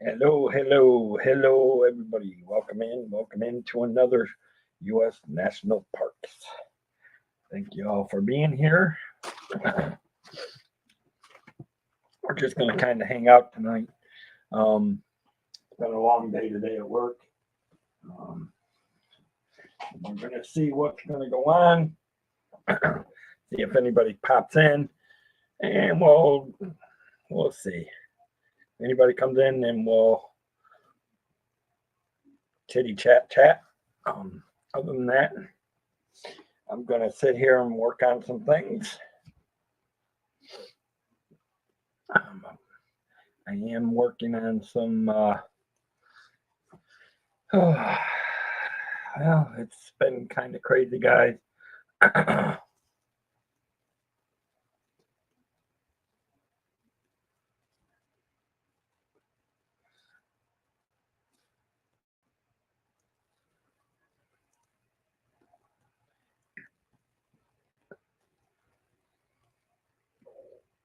Hello, everybody. Welcome in to another U.S. National Parks. Thank you all for being here. We're just going to kind of hang out tonight. It's been a long day today at work. Um, we're going to see what's going to go on, see if anybody pops in, and we'll see. If anybody comes in, then we'll chitty chat. Other than that, I'm going to sit here and work on some things. I am working on some. Well, it's been kind of crazy, guys.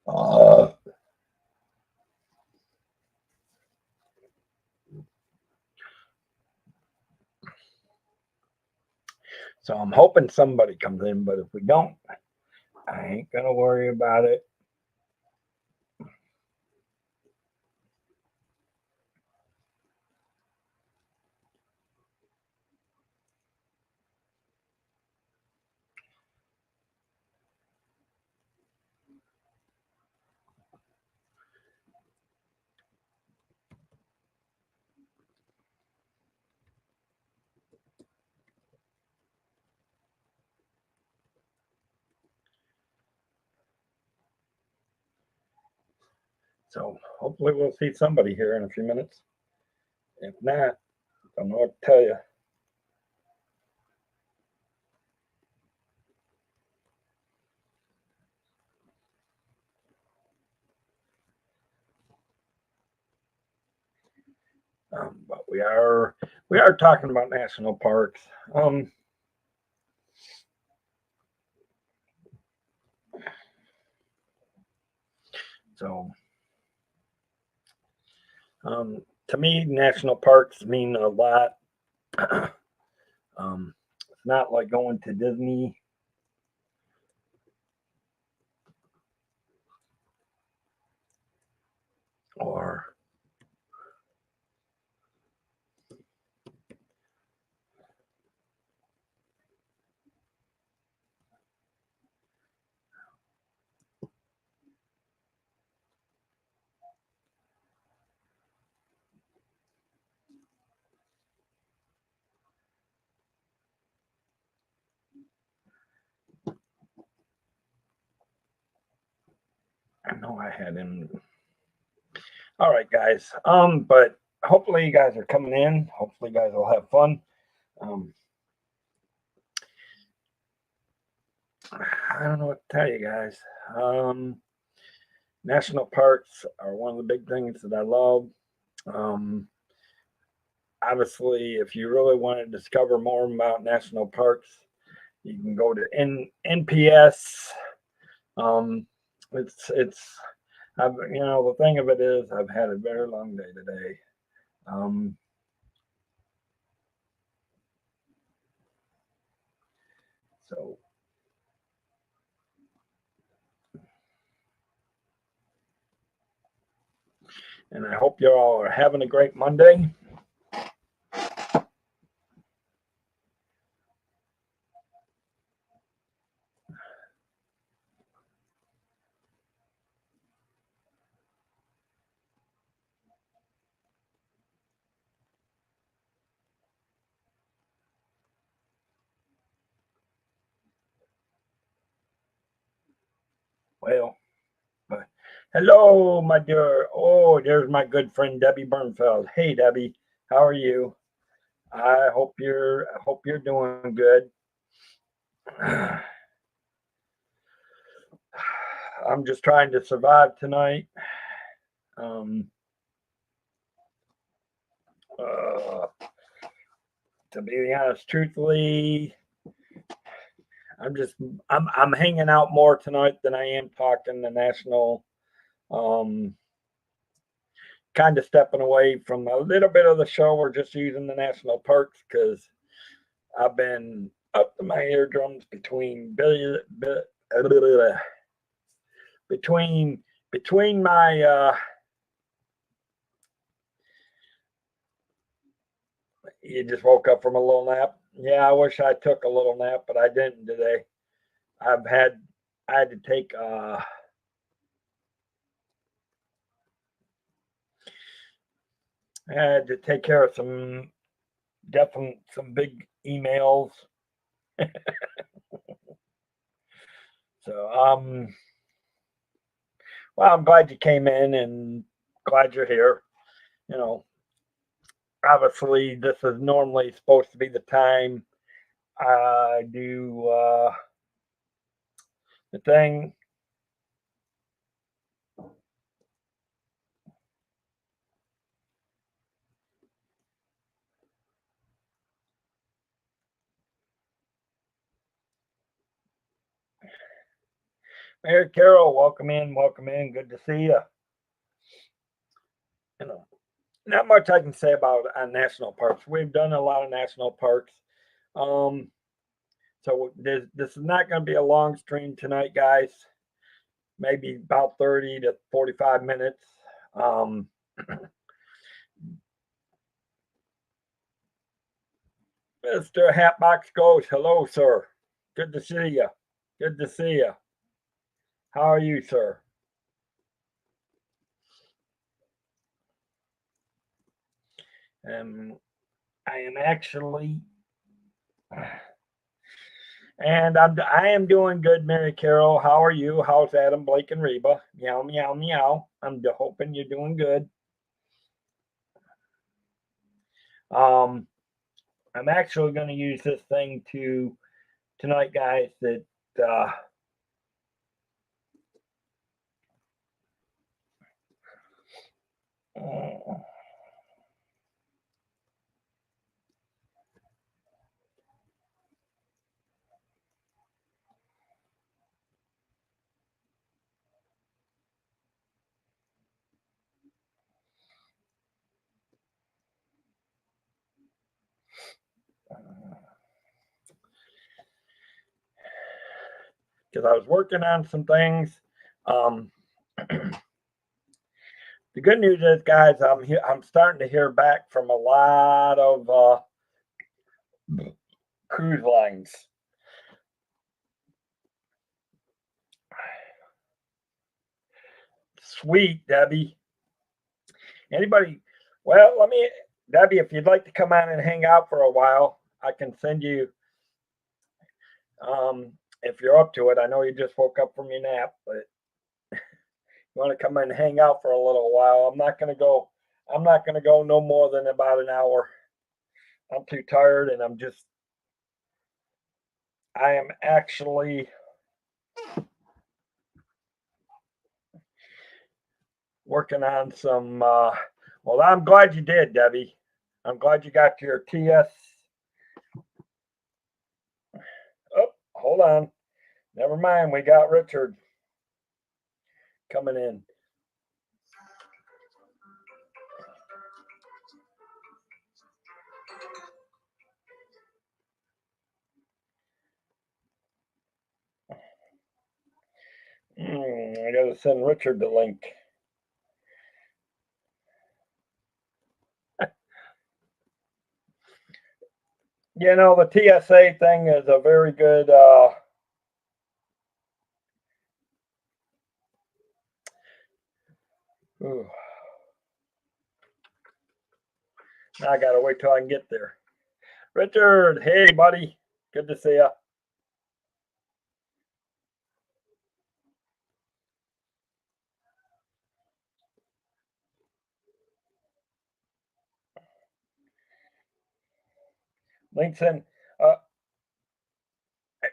uh, so I'm hoping somebody comes in, but if we don't, I ain't gonna worry about it. So hopefully we'll see somebody here in a few minutes. If not, I don't know what to tell you. But we are talking about national parks. So to me, national parks mean a lot. It's not like going to Disney or I know I had him. All right, guys. But hopefully you guys are coming in. Hopefully you guys will have fun. Um, I don't know what to tell you guys. National parks are one of the big things that I love. Um, Obviously, if you really want to discover more about national parks, you can go to NPS. Um, it's the thing of it is I've had a very long day today. Um, so and I hope you all are having a great Monday. Well, but hello, my dear. Oh, there's my good friend Debbie Bernfeld. Hey, Debbie, how are you? I hope you're doing good. I'm just trying to survive tonight. Um, uh, to be honest, truthfully, I'm just I'm hanging out more tonight than I am talking the national um, kind of stepping away from a little bit of the show. We're just using the national parks because I've been up to my eardrums between my you just woke up from a little nap. Yeah, I wish I took a little nap, but I didn't today. I've had I had to take I had to take care of some big emails. So well, I'm glad you came in and glad you're here. You know, obviously this is normally supposed to be the time I do the thing. Mary Carol, welcome in, welcome in. Good to see you. You know, not much I can say about national parks. We've done a lot of national parks. Um, so this is not going to be a long stream tonight, guys. Maybe about 30 to 45 minutes. Mr. Hatbox Ghost, hello, sir. Good to see you. Good to see you. How are you, sir? I am actually, and I am doing good, Mary Carol. How are you? How's Adam, Blake, and Reba? Meow, meow, meow. I'm hoping you're doing good. I'm actually going to use this thing tonight, guys. That because I was working on some things. The good news is, guys, I'm starting to hear back from a lot of cruise lines. Sweet, Debbie. Anybody? Well, Debbie, if you'd like to come on and hang out for a while, I can send you. If you're up to it, I know you just woke up from your nap, but you want to come in and hang out for a little while. I'm not gonna go. I'm not gonna go no more than about an hour. I'm too tired, and I am actually working on some. Well, I'm glad you did, Debbie. I'm glad you got your TS. Oh, hold on. Never mind. We got Richard coming in. I got to send Richard the link. You know, the TSA thing is a very good. Now I gotta wait till I can get there. Richard, hey buddy, good to see you. Links in.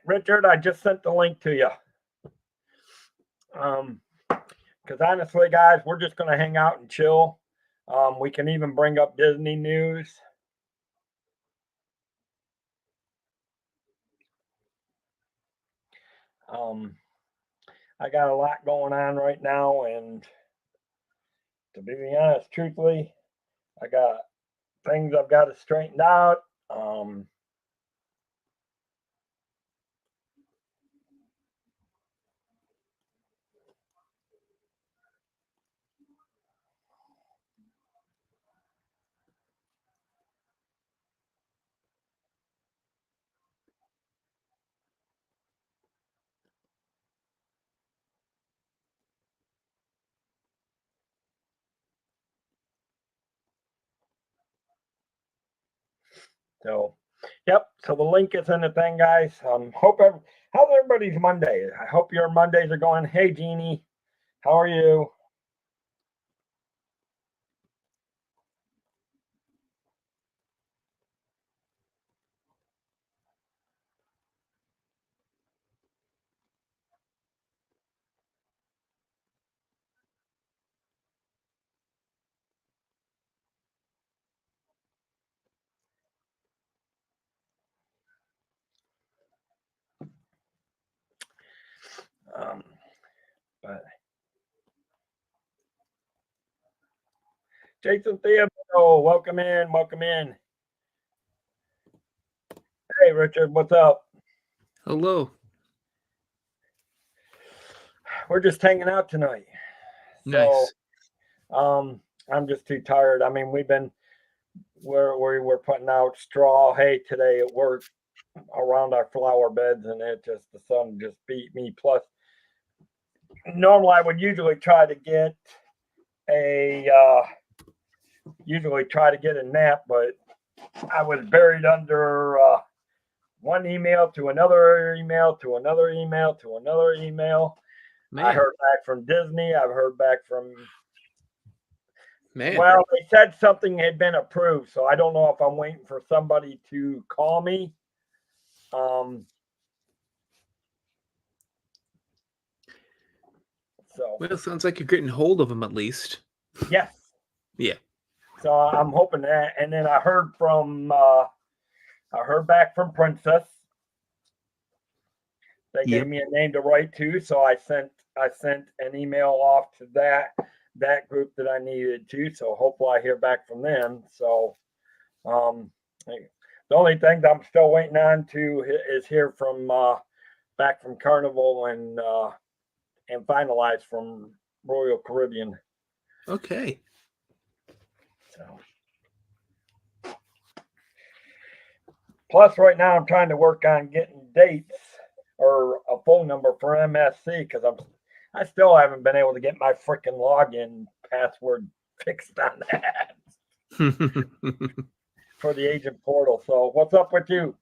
Richard, I just sent the link to you. Because honestly, guys, we're just gonna hang out and chill. We can even bring up Disney news. I got a lot going on right now, and to be honest, truthfully, I got things I've got to straighten out. Um, so, yep. So the link is in the thing, guys. How's everybody's Monday? I hope your Mondays are going. Hey, Jeannie, how are you? Um, but Jason Theobald, welcome in, welcome in. Hey, Richard, what's up? Hello. We're just hanging out tonight. Nice. So, I'm just too tired. I mean, we're putting out straw hay today at work around our flower beds, and the sun just beat me. Plus, normally I would a usually try to get a nap, but I was buried under one email to another email to another email to another email. Man. I heard back from Disney. I've heard back from. Man. Well, they said something had been approved, so I don't know if I'm waiting for somebody to call me. So. Well, it sounds like you're getting hold of them at least. Yes. Yeah. So I'm hoping that, and then I heard back from Princess. They gave me a name to write to, so I sent an email off to that group that I needed to. So hopefully I hear back from them. So the only thing that I'm still waiting on to is hear from back from Carnival and finalize from Royal Caribbean. Okay. So. Plus, right now I'm trying to work on getting dates or a phone number for MSC because I still haven't been able to get my freaking login password fixed on that for the agent portal. So, what's up with you?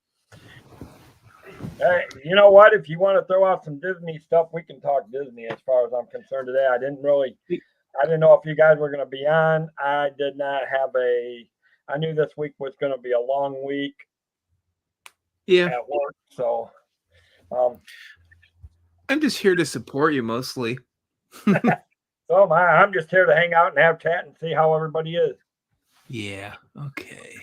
Hey, you know what? If you want to throw out some Disney stuff, we can talk Disney as far as I'm concerned today. I didn't know if you guys were going to be on. I did not have I knew this week was going to be a long week. Yeah. At work, so I'm just here to support you mostly. So I'm just here to hang out and have chat and see how everybody is. Yeah. Okay.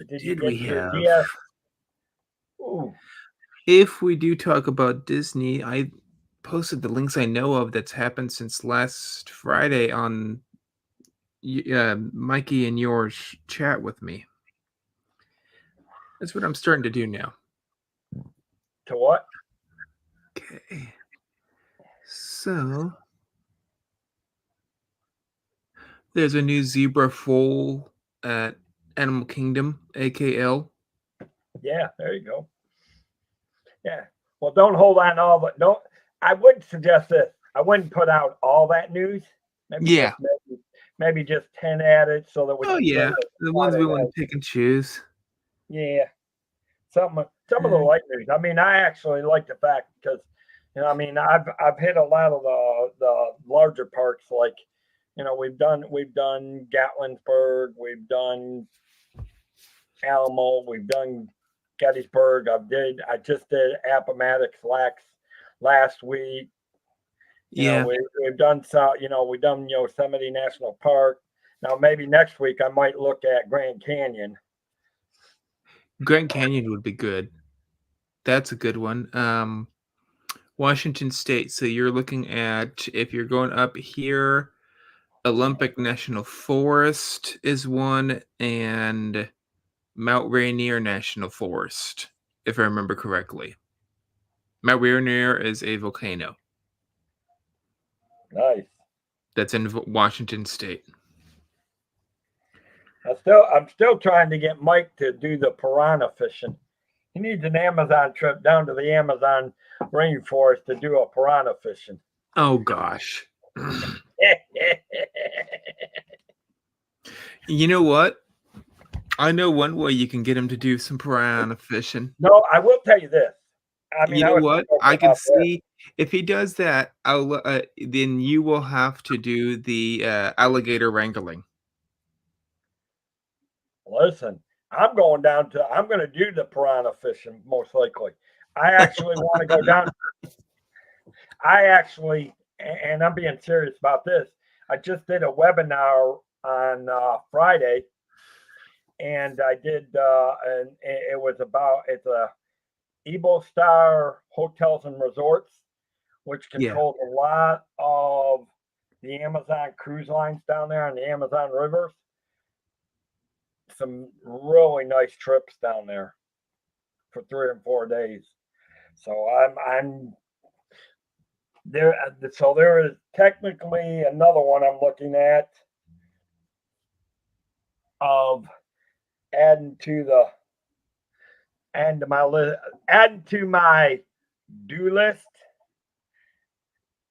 Did we have? DS? Ooh. If we do talk about Disney, I posted the links I know of that's happened since last Friday on Mikey and yours chat with me. That's what I'm starting to do now. To what? Okay. So there's a new zebra foal at Animal Kingdom, AKL. Yeah, there you go. Yeah. Well, don't hold on all, but don't. I would suggest this. I wouldn't put out all that news. Maybe just 10 added so that we. Oh yeah, the ones we want to pick and choose. Yeah. Some of the light news. I mean, I actually like the fact because, I mean, I've hit a lot of the larger parks. Like, we've done Gatlinburg, we've done Alamo, we've done Gettysburg. I just did Appomattox last week. We've done we've done Yosemite National Park. Now maybe next week I might look at Grand Canyon. Grand Canyon would be good. That's a good one. Washington State. So you're looking at, if you're going up here, Olympic National Forest is one, and Mount Rainier National Forest, if I remember correctly. Mount Rainier is a volcano Nice. that's in Washington State. I'm still trying to get Mike to do the piranha fishing. He needs an Amazon trip down to the Amazon rainforest to do a piranha fishing. Oh gosh. You know what? I know one way you can get him to do some piranha fishing. No, I will tell you this. I mean, You I know was what? thinking I can about this. see if he does that, then you will have to do the alligator wrangling. Listen, I'm going down to. I'm going to do the piranha fishing most likely. I actually want to go down. I actually, and I'm being serious about this. I just did a webinar on Friday, and I did, and it was about it's a Ebo Star Hotels and Resorts, which Yeah. controls a lot of the Amazon cruise lines down there on the Amazon rivers. Some really nice trips down there for 3 and 4 days. So I'm there. So there is technically another one I'm looking at of adding to the adding to my list, adding to my do list.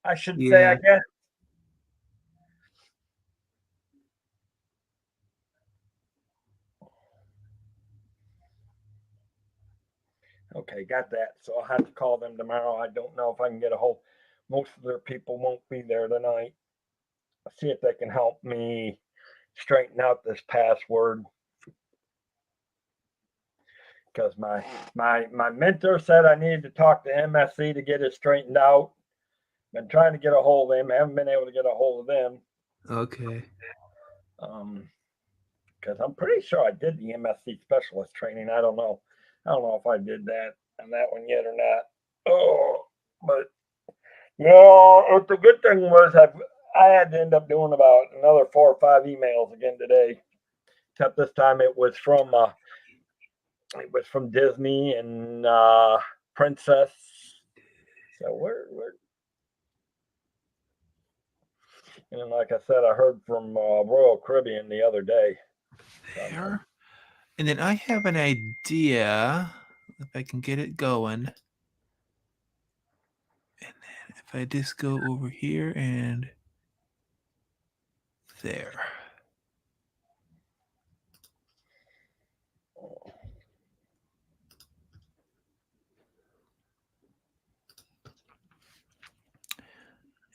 I should say, I Yeah. guess. Okay, got that. So I'll have to call them tomorrow. I don't know if I can get a hold. Most of their people won't be there tonight. I'll see if they can help me straighten out this password because my mentor said I needed to talk to MSC to get it straightened out. Been trying to get a hold of them. Haven't been able to get a hold of them. Okay. Because I'm pretty sure I did the MSC specialist training. I don't know. I don't know if I did that on that one yet or not. Oh, but the good thing was I had to end up doing about another 4 or 5 emails again today. Except this time it was from Disney and Princess. So we're and like I said, I heard from Royal Caribbean the other day. There. And then I have an idea if I can get it going. And then if I just go over here and there.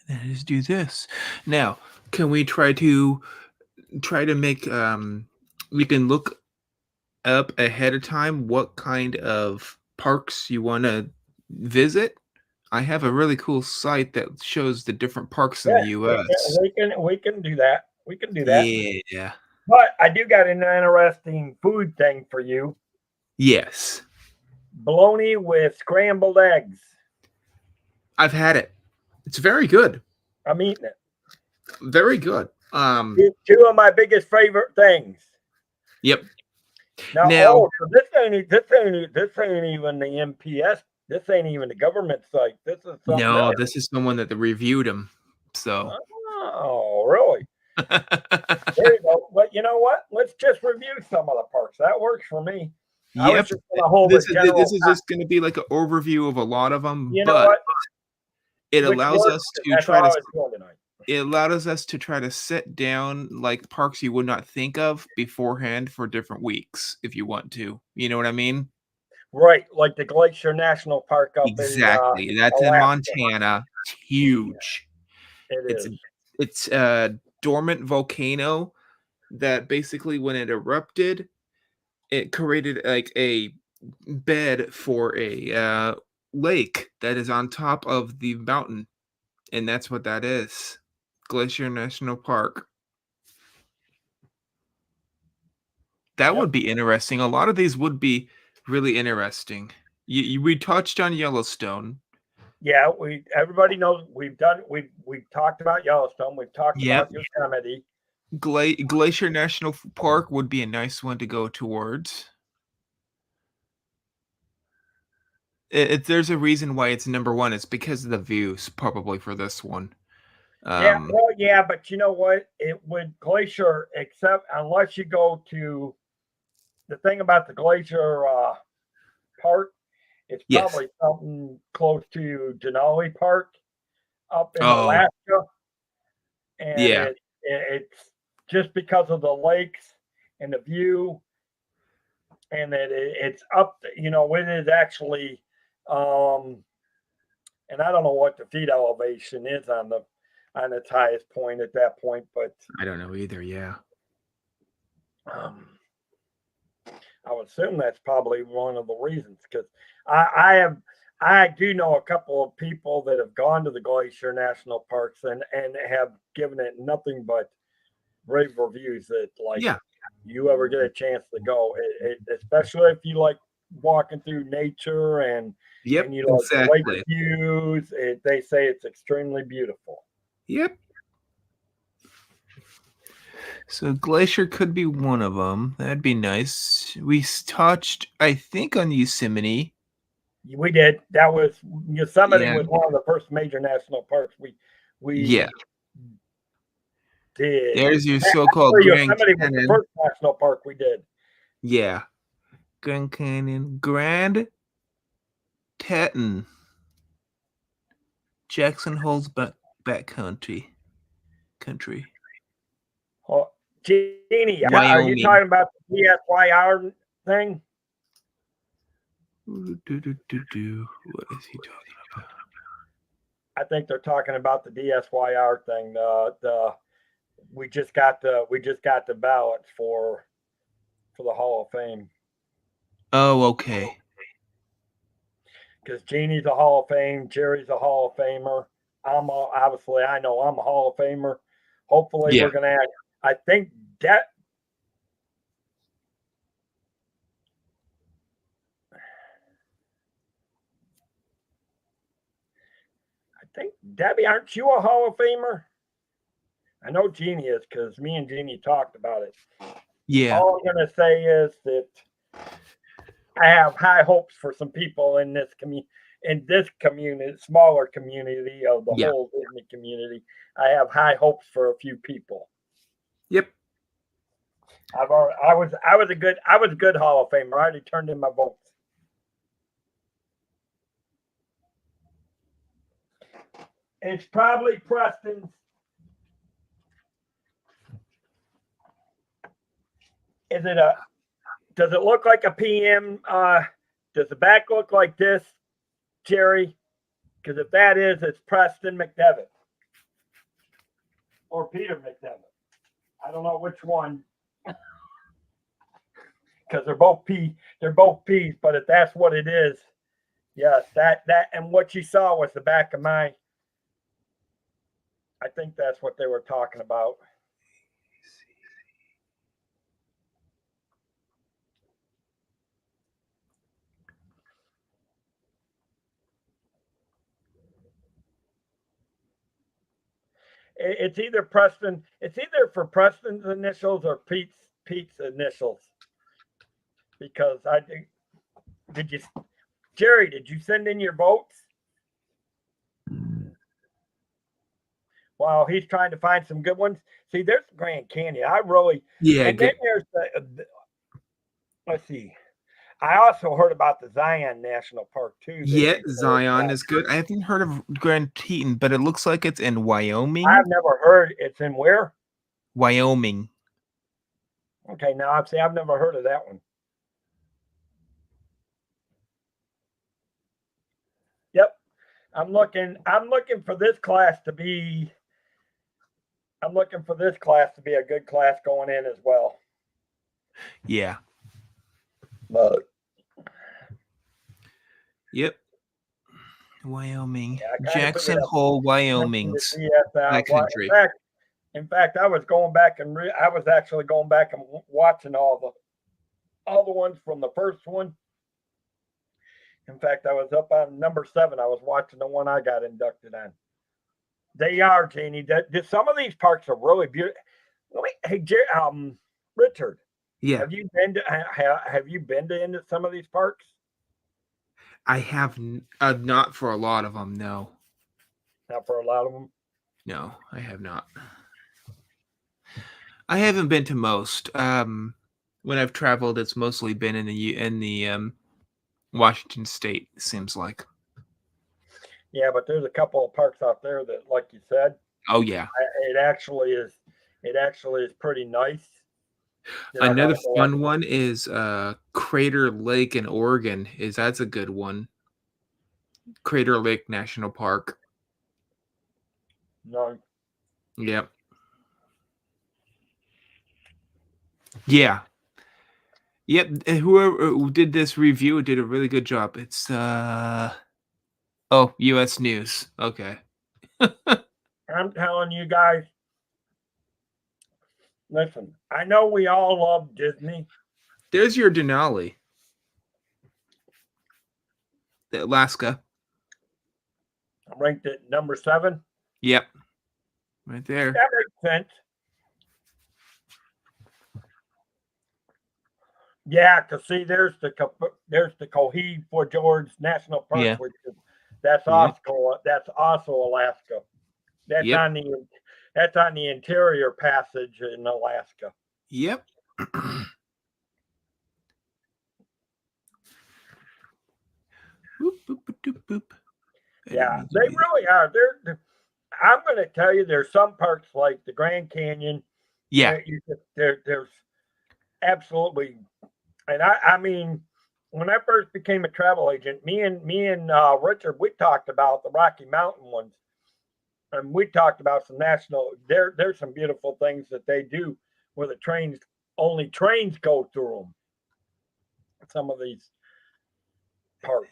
And then I just do this. Now, can we try to make we can look up ahead of time what kind of parks you want to visit? I have a really cool site that shows the different parks in the Yeah, US. we can do that. We can do that. Yeah. But I do got an interesting food thing for you. Yes. Bologna with scrambled eggs. I've had it. It's very good. I'm eating it. Very good. It's two of my biggest favorite things. Yep. Now, Now, so this ain't even the MPS. This ain't even the government site. This is something no, else. this is someone that reviewed them. So Oh, really? There you go. But you know what? Let's just review some of the parks. That works for me. I was yep. just going to hold This a general. is just going to be like an overview of a lot of them, You know but what? it Which allows works, us to that's try all I to was doing tonight. it allows us to try to set down like parks you would not think of beforehand for different weeks if you want to. You know what I mean? Right, like the Glacier National Park up in Exactly. That's in Alaska. Montana. It's huge. It It's is. it's a dormant volcano that basically when it erupted, it created like a bed for a lake that is on top of the mountain, and that's what that is. Glacier National Park. That Yep. would be interesting. A lot of these would be really interesting. We touched on Yellowstone. Yeah, everybody knows we've talked about Yellowstone, we've talked Yep. about Yosemite. Glacier National Park would be a nice one to go towards. There's a reason why it's number one. It's because of the views, probably for this one. Yeah, well, yeah, but you know what? It would Glacier, except unless you go to the thing about the Glacier Park, it's Yes. probably something close to Denali Park up in Oh, Alaska, and yeah. it's just because of the lakes and the view, and that it's up. You know, it is actually, um, and I don't know what the feet elevation is on its highest point at that point, but I don't know either. Yeah. um, I would assume that's probably one of the reasons because I have I do know a couple of people that have gone to the Glacier National Parks and have given it nothing but rave reviews. That like Yeah. you ever get a chance to go, especially if you like walking through nature Yep. and you like the lake Exactly. views. They say it's extremely beautiful. Yep. So Glacier could be one of them. That'd be nice. We touched, I think, on Yosemite. We did. That was Yosemite Yeah. was one of the first major national parks we Yeah. did. There's your so-called Actually, Grand Yosemite was the Canyon. first national park we did. Yeah. Grand Canyon. Grand Teton. Jackson Hole's back country. Oh, Jeannie, are you Wyoming. talking about the DSYR thing? What is he talking about? I think they're talking about the DSYR thing. We just got the ballots for the Hall of Fame Oh, okay. because Jeannie's a Hall of Fame, Jerry's a Hall of Famer. Obviously I know I'm a Hall of Famer. Hopefully Yeah. we're gonna add. I think that Debbie, aren't you a Hall of Famer? I know Jeannie is because me and Jeannie talked about it. Yeah. All I'm going to say is that I have high hopes for some people in this community, smaller community of the Yeah. whole Disney community. I have high hopes for a few people. Yep. I was a good Hall of Famer. I already turned in my votes. It's probably Preston's. Does it look like a PM? Does the back look like this, Jerry? Because if that is, it's Preston McDevitt or Peter McDevitt. I don't know which one. Because they're both P's, but if that's what it is, yes, that and what you saw was the back of my. I think that's what they were talking about. It's either Preston. It's either for Preston's initials or Pete's initials. Because did you, Jerry? Did you send in your votes? While he's trying to find some good ones. See, there's the Grand Canyon. I really Yeah. and then there's let's see. I also heard about the Zion National Park too. Yeah, Zion is good. I haven't heard of Grand Teton, but it looks like it's in Wyoming. I've never heard it's in where? Wyoming. Okay, now I've never heard of that one. Yep. I'm looking for this class to be a good class going in as well. Yeah. Yep. Wyoming. Yeah, Jackson Hole, Wyoming's backcountry. In fact, I was going back and I was actually going back and watching all the ones from the first one, In fact, I was up on number 7. I was watching the one I got inducted on. They are, Janie. Some of these parks are really beautiful. Hey, Richard, Yeah, have you been to into some of these parks? I have not for a lot of them. No, Not for a lot of them. no, I have not. I haven't been to most. When I've traveled, it's mostly been in the Washington State. It seems like. Yeah, but there's a couple of parks out there that, like you said, Oh yeah. it actually is. It actually is pretty nice. That I Another want to go up. fun one is Crater Lake in Oregon. That's a good one. Crater Lake National Park. No, Yep. Yeah. Yep. And whoever who did this review did a really good job. It's US News. Okay. I'm telling you guys. Listen, I know we all love Disney. There's your Denali. Alaska. I'm ranked at number 7. Yep. Right there. That makes sense. Yeah, cause see, there's the Cohee Fort George National Park, Yeah. which is that's Yep. also Alaska. That's Yep. on the interior passage in Alaska. Yep. Boop, boop, boop, boop, boop. Yeah, they really are. I'm going to tell you, there's some parks like the Grand Canyon. Yeah. There's absolutely, and I mean, when I first became a travel agent, me and Richard, we talked about the Rocky Mountain ones, and we talked about some national. There's some beautiful things that they do where the trains only trains go through them. Some of these parks.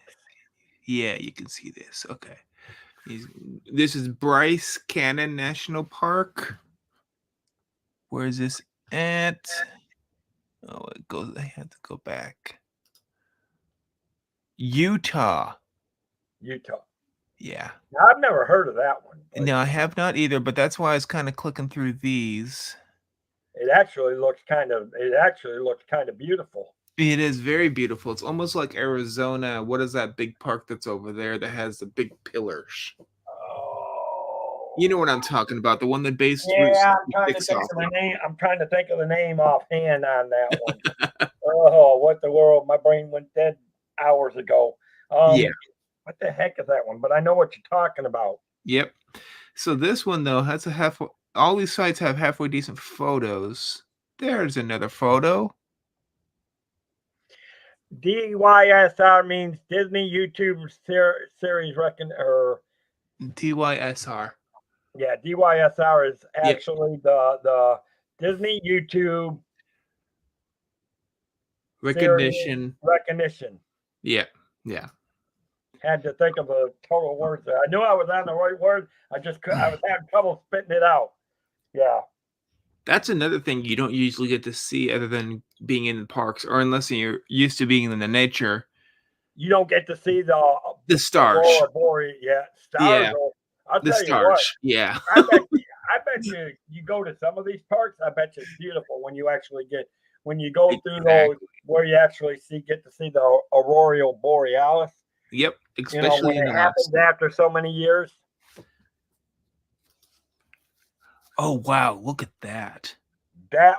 Yeah, you can see this. Okay. This is Bryce Cannon National Park. Where is this at? Oh, it goes. I had to go back. Utah. Utah. Yeah. Now, I've never heard of that one. No, I have not either, but that's why I was kind of clicking through these. It actually looks kind of beautiful. It is very beautiful. It's almost like Arizona. What is that big park that's over there that has the big pillars? Oh. You know what I'm talking about. The one that based Yeah, I'm trying to think of the name offhand on that one. Oh, what the world! My brain went dead hours ago. Yeah. What the heck is that one? But I know what you're talking about. Yep. So this one though has a half. All these sites have halfway decent photos. There's another photo. DYSR means Disney YouTube series or DYSR. yeah, DYSR is Yep. actually the Disney YouTube Recognition. recognition. Yeah. Yeah. Had to think of a total word there. I knew I was on the right word. I was having trouble spitting it out. Yeah. That's another thing you don't usually get to see other than being in the parks, or unless you're used to being in the nature. You don't get to see the stars. Aurora Borealis. Yeah, stars. Yeah. I'll The tell you stars. what. Yeah. I bet you go to some of these parks. I bet you it's beautiful when you go through those where you actually get to see the Aurora Borealis. Yep. Especially when in it happens after so many years. Oh wow! Look at that. That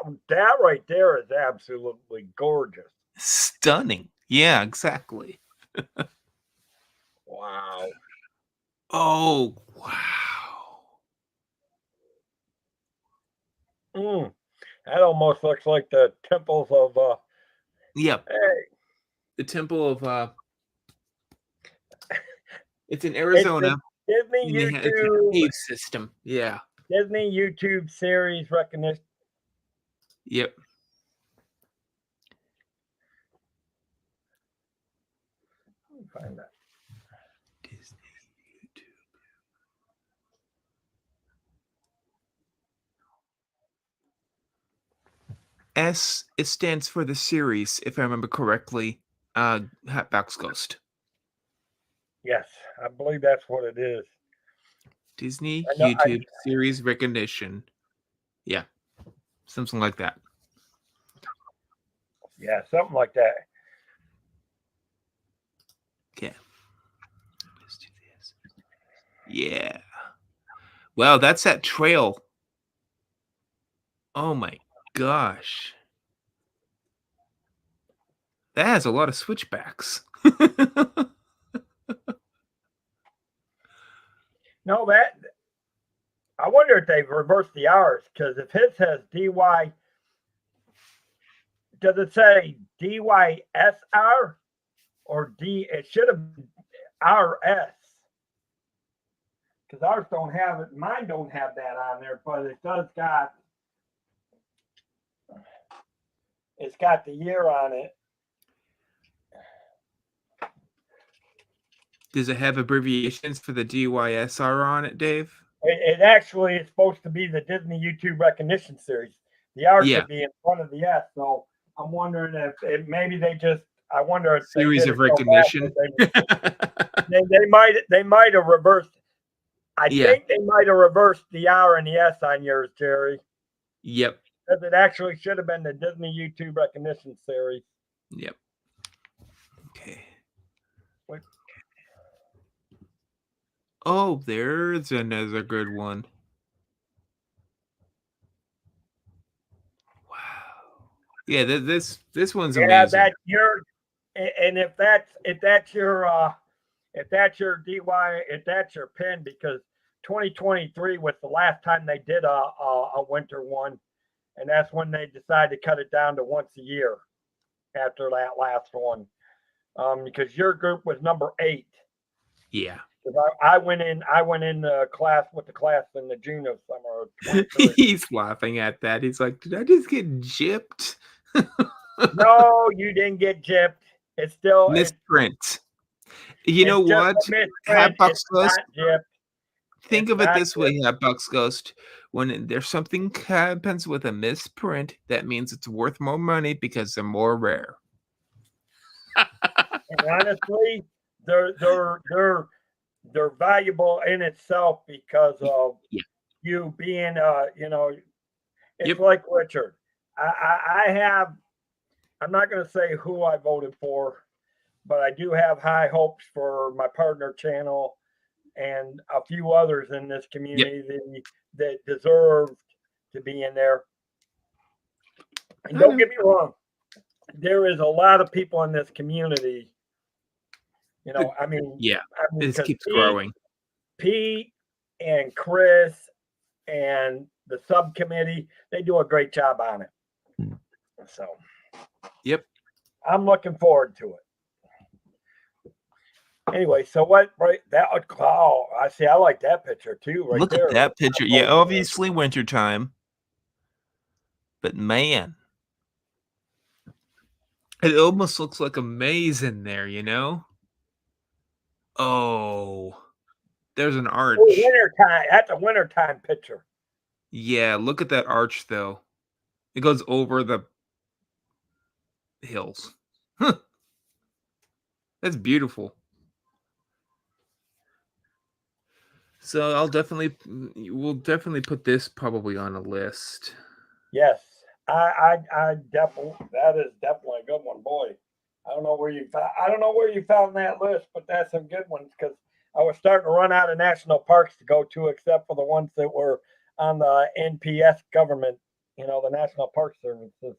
right there is absolutely gorgeous. Stunning. Yeah, exactly. Wow. Oh wow. That almost looks like the temples of Yep. Hey. The temple of it's in Arizona. Disney YouTube. It's a cave system. Yeah. Disney YouTube series recognition. Yep. Let me find that. Disney YouTube. S, it stands for the series, if I remember correctly. Hatbox Ghost. Yes, I believe that's what it is. Disney I know. YouTube series recognition. Yeah, something like that. Yeah, something like that. Okay. Let's do this. Yeah. Wow, that's that trail. Oh my gosh. That has a lot of switchbacks. No, that I wonder if they've reversed the hours because if his has DY, does it say DYSR or D? It should have been RS because ours don't have it. Mine don't have that on there, but it does got. It's got the year on it. Does it have abbreviations for the DYSR on it, Dave? It actually is supposed to be the Disney YouTube recognition series. The R Yeah. should be in front of the S. So I'm wondering if maybe they just. I wonder if Series they did of it so recognition. they might have reversed. I Yeah. think they might have reversed the R and the S on yours, Jerry. Yep. Because it actually should have been the Disney YouTube recognition series. Yep. Okay. Wait. Oh, there's another good one. Wow. Yeah, this one's Yeah, amazing. that's your. And if that's your DY, if that's your pin, because 2023 was the last time they did a winter one, and that's when they decided to cut it down to once a year after that last one. Because your group was number 8. Yeah. I went in class with the class in the June of summer of 23. He's laughing at that. He's like, did I just get gypped? No, you didn't get gypped. It's still Misprint. You know it's just what? a misprint. Hatbox It's Ghost. not gypped. Think It's of it not this way, Hatbox Ghost. When there's something happens with a misprint, that means it's worth more money because they're more rare. And honestly, they're valuable in itself because of Yeah. you being it's Yep. like Richard. I have I'm not going to say who I voted for, but I do have high hopes for my partner channel and a few others in this community that deserve to be in there. And don't get me wrong, there is a lot of people in this community. I mean, This 'cause keeps growing. Pete and Chris and the subcommittee, they do a great job on it. So, Yep. I'm looking forward to it. Anyway, so what? Right, that I see. I like that picture too. Right Look there. at that picture. Yeah, obviously wintertime. But man, it almost looks like a maze in there, you know? Oh, there's an arch. Wintertime. That's a wintertime picture. Yeah, look at that arch, though. It goes over the hills. Huh. That's beautiful. So we'll definitely put this probably on a list. Yes, I definitely, that is definitely a good one, boy. I don't know where you found that list, but that's some good ones because I was starting to run out of national parks to go to, except for the ones that were on the NPS government, the National Park Services.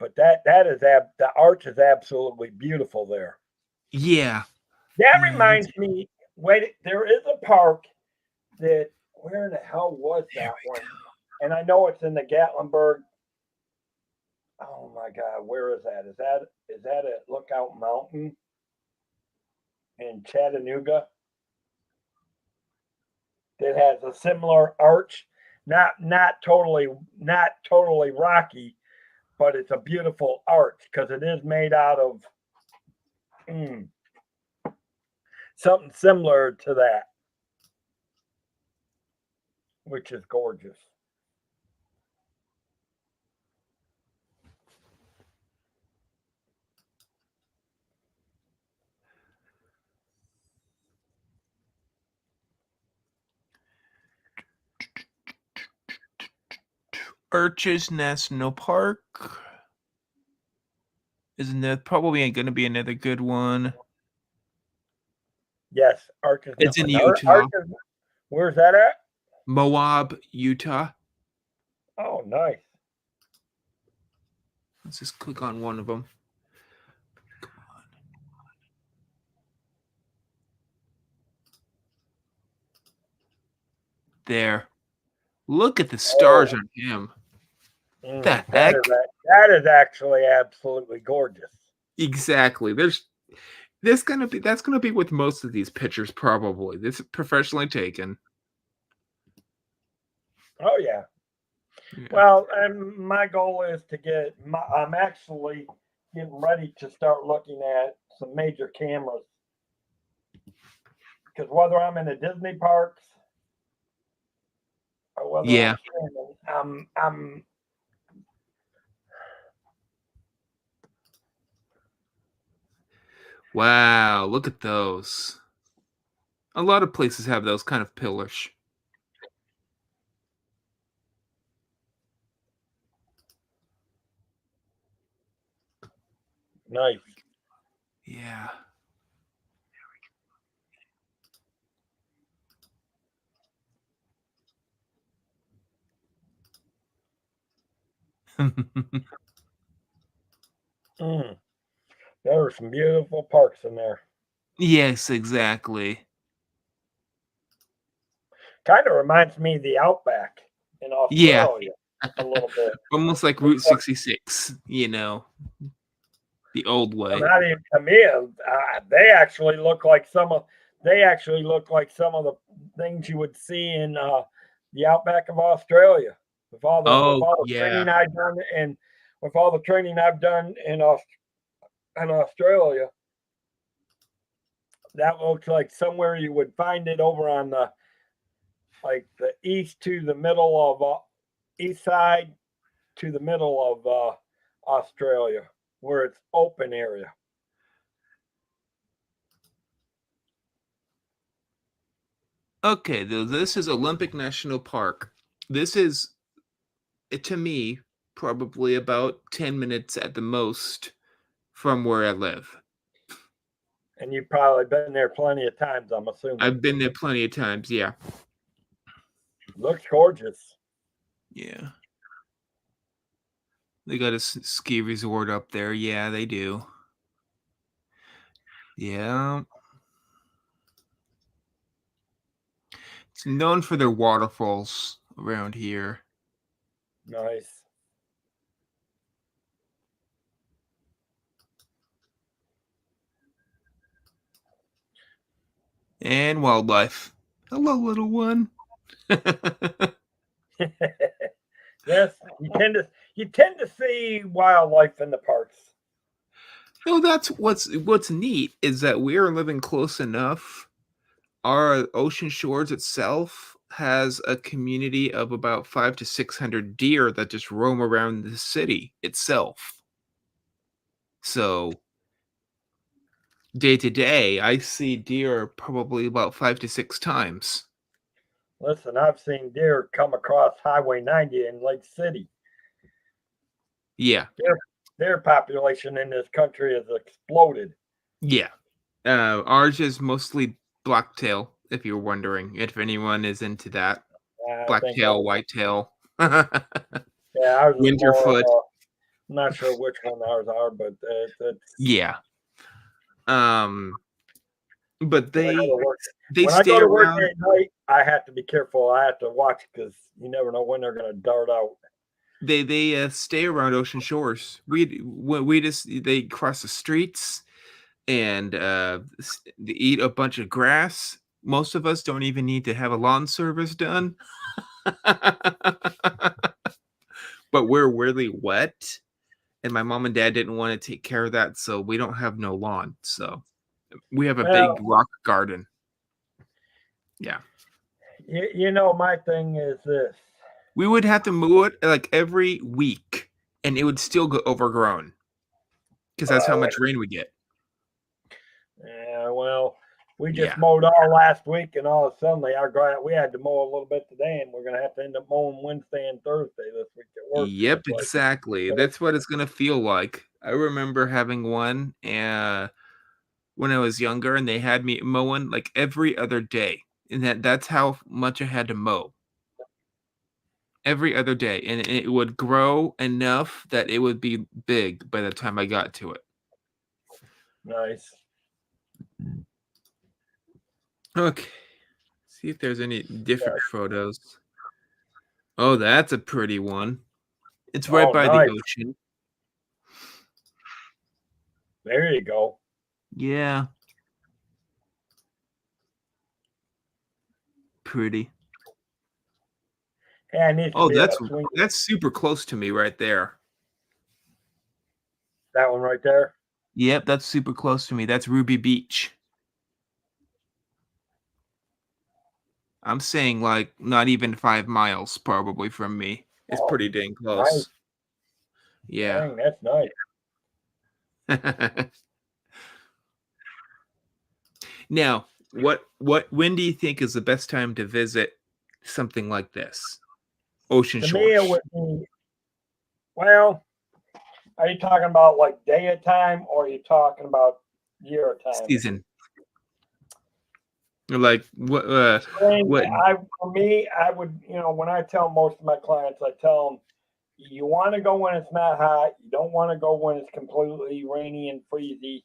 But the arch is absolutely beautiful there. Yeah. That reminds me. Wait, there is a park that where in the hell was that one? And I know it's in the Gatlinburg. Oh my God, where is that? Is that at Lookout Mountain in Chattanooga? That has a similar arch, not totally rocky, but it's a beautiful arch because it is made out of something similar to that, which is gorgeous. Birches National Park. Isn't that probably going to be another good one? Yes, Arkansas. It's in Utah. Arkansas. Where's that at? Moab, Utah. Oh, nice. Let's just click on one of them. Come on. There. Look at the stars on him. The heck? That is actually absolutely gorgeous. Exactly. That's gonna be with most of these pictures probably. This is professionally taken. Oh yeah. Well, and my goal is to get. I'm actually getting ready to start looking at some major cameras because whether I'm in the Disney parks or whether I'm Wow, look at those. A lot of places have those kind of pillars. Nice. Yeah. There were some beautiful parks in there. Yes, exactly. Kind of reminds me of the Outback in Australia a little bit. Almost like Route 66, the old way. Not even to me. They actually look like some of the things you would see in the Outback of Australia. With all the training I've done, and with all the training I've done in Australia, that looks like somewhere you would find it over on the east to the middle of east side to the middle of Australia, where it's open area. Okay, this is Olympic National Park. This is, to me, probably about 10 minutes at the most from where I live. And you've probably been there plenty of times, I'm assuming. I've been there plenty of times, yeah. Looks gorgeous. Yeah. They got a ski resort up there. Yeah, they do. Yeah. It's known for their waterfalls around here. Nice. And wildlife. Hello, little one. Yes, you tend to see wildlife in the parks. No, that's what's neat is that we are living close enough. Our Ocean Shores itself has a community of about 500 to 600 deer that just roam around the city itself. So day to day, I see deer probably about 5 to 6 times. Listen, I've seen deer come across Highway 90 in Lake City. Yeah. Deer population in this country has exploded. Yeah. Ours is mostly blacktail, if you're wondering, if anyone is into that. Blacktail, whitetail. Yeah, ours is Winterfoot. I'm not sure which one ours are, but yeah. But they when I go to work at night, I have to be careful. I have to watch because you never know when they're going to dart out. They stay around Ocean Shores. They cross the streets and they eat a bunch of grass. Most of us don't even need to have a lawn service done. But we're really wet, and my mom and dad didn't want to take care of that, so we don't have no lawn. So we have a big rock garden. Yeah. My thing is this. We would have to mow it like every week, and it would still go overgrown because that's how much rain we get. Yeah, well, we just mowed all last week, and all of a sudden we had to mow a little bit today, and we're going to have to end up mowing Wednesday and Thursday this week at works. Yep, Like, exactly. That's what it's gonna feel like. I remember having one when I was younger, and they had me mowing like every other day, and that's how much I had to mow every other day, and it would grow enough that it would be big by the time I got to it. nice. Okay, see if there's any Yeah. different photos. Oh, that's a pretty one. It's right Oh, by the nice. ocean. There you go. Yeah, pretty. Yeah, it needs to Oh, be a swing. that's super close to me right there. That one right there. Yep, that's super close to me. That's Ruby Beach. I'm saying like not even 5 miles probably from me. It's Oh, pretty dang nice. close. Yeah. Dang, that's nice. Now, when do you think is the best time to visit something like this? Ocean To me, it shores. would be, well, are you talking about like day of time or are you talking about year of time? Season. Like Spring, what for me, I would, when I tell most of my clients, I tell them, you want to go when it's not hot. You don't want to go when it's completely rainy and freezy.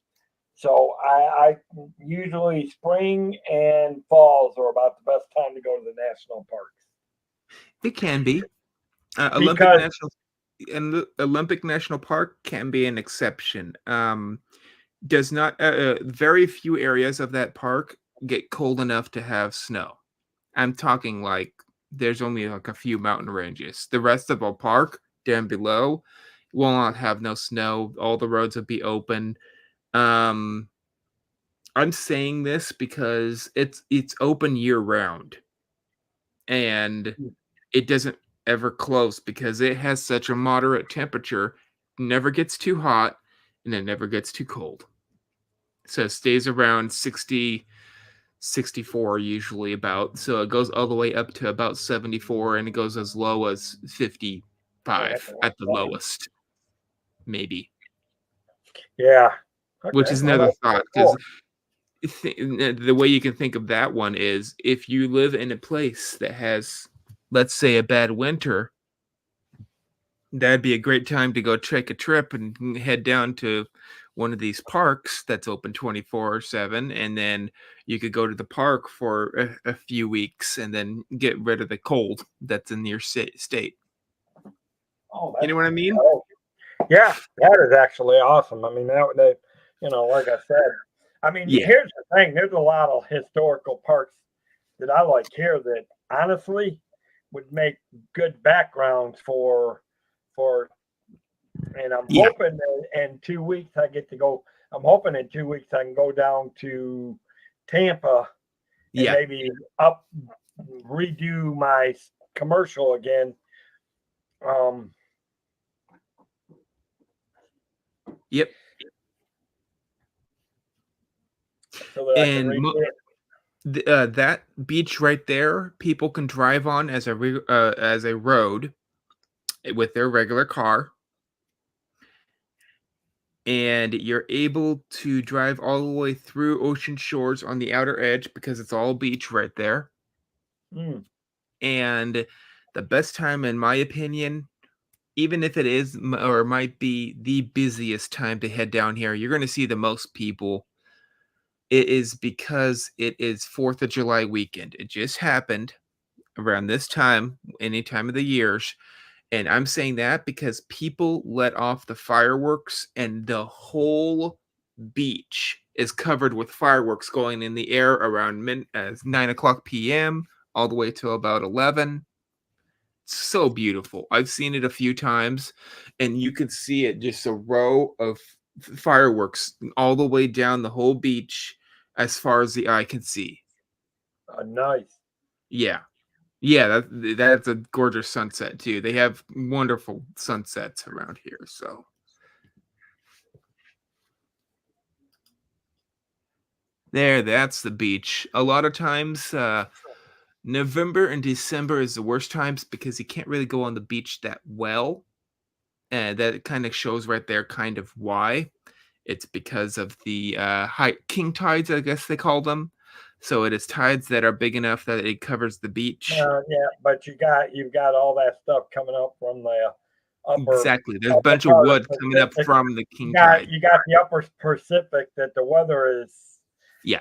So I usually spring and falls are about the best time to go to the national parks it can be. because Olympic National Park can be an exception. Does not very few areas of that park get cold enough to have snow. I'm talking like there's only like a few mountain ranges. The rest of the park down below will not have no snow. All the roads will be open. Um, I'm saying this because it's open year round and it doesn't ever close because it has such a moderate temperature. Never gets too hot and it never gets too cold. So it stays around 60, 64 usually about. So it goes all the way up to about 74 and it goes as low as oh, that's 55 a at the lot. lowest, maybe. Yeah. Which Okay. is Well, another that's thought pretty because cool. the way you can think of that one is if you live in a place that has, let's say, a bad winter, that'd be a great time to go take a trip and head down to one of these parks that's open 24/7, and then you could go to the park for a few weeks and then get rid of the cold that's in your state. Oh, You know what I mean? oh, yeah, that is actually awesome. I mean, like I said, I mean, Yeah. here's the thing: there's a lot of historical parks that I like here that honestly would make good backgrounds for. And I'm Yeah. hoping that in 2 weeks I get to go. I'm hoping in 2 weeks I can go down to Tampa and Yeah. maybe up redo my commercial again. Um, Yep. so that I can And redo it. that beach right there, people can drive on as a road with their regular car, and you're able to drive all the way through Ocean Shores on the outer edge because it's all beach right there. Mm, And the best time, in my opinion, even if it is or might be the busiest time to head down here, you're going to see the most people. It is because it is 4th of July weekend. It just happened around this time, any time of the years. And I'm saying that because people let off the fireworks and the whole beach is covered with fireworks going in the air around 9 o'clock p.m. all the way till about 11. So beautiful. I've seen it a few times, and you can see it just a row of fireworks all the way down the whole beach as far as the eye can see. nice. Yeah. Yeah, that's a gorgeous sunset too. They have wonderful sunsets around here, so that's the beach. A lot of times, November and December is the worst times because you can't really go on the beach that well. And that kind of shows right there kind of why. It's because of the high king tides, I guess they call them. So it is tides that are big enough that it covers the beach. Yeah, but you've got all that stuff coming up from the upper Exactly. There's a upper bunch of part of wood the coming up Pacific. from the You king got tide. you got the upper Pacific that the weather is Yeah.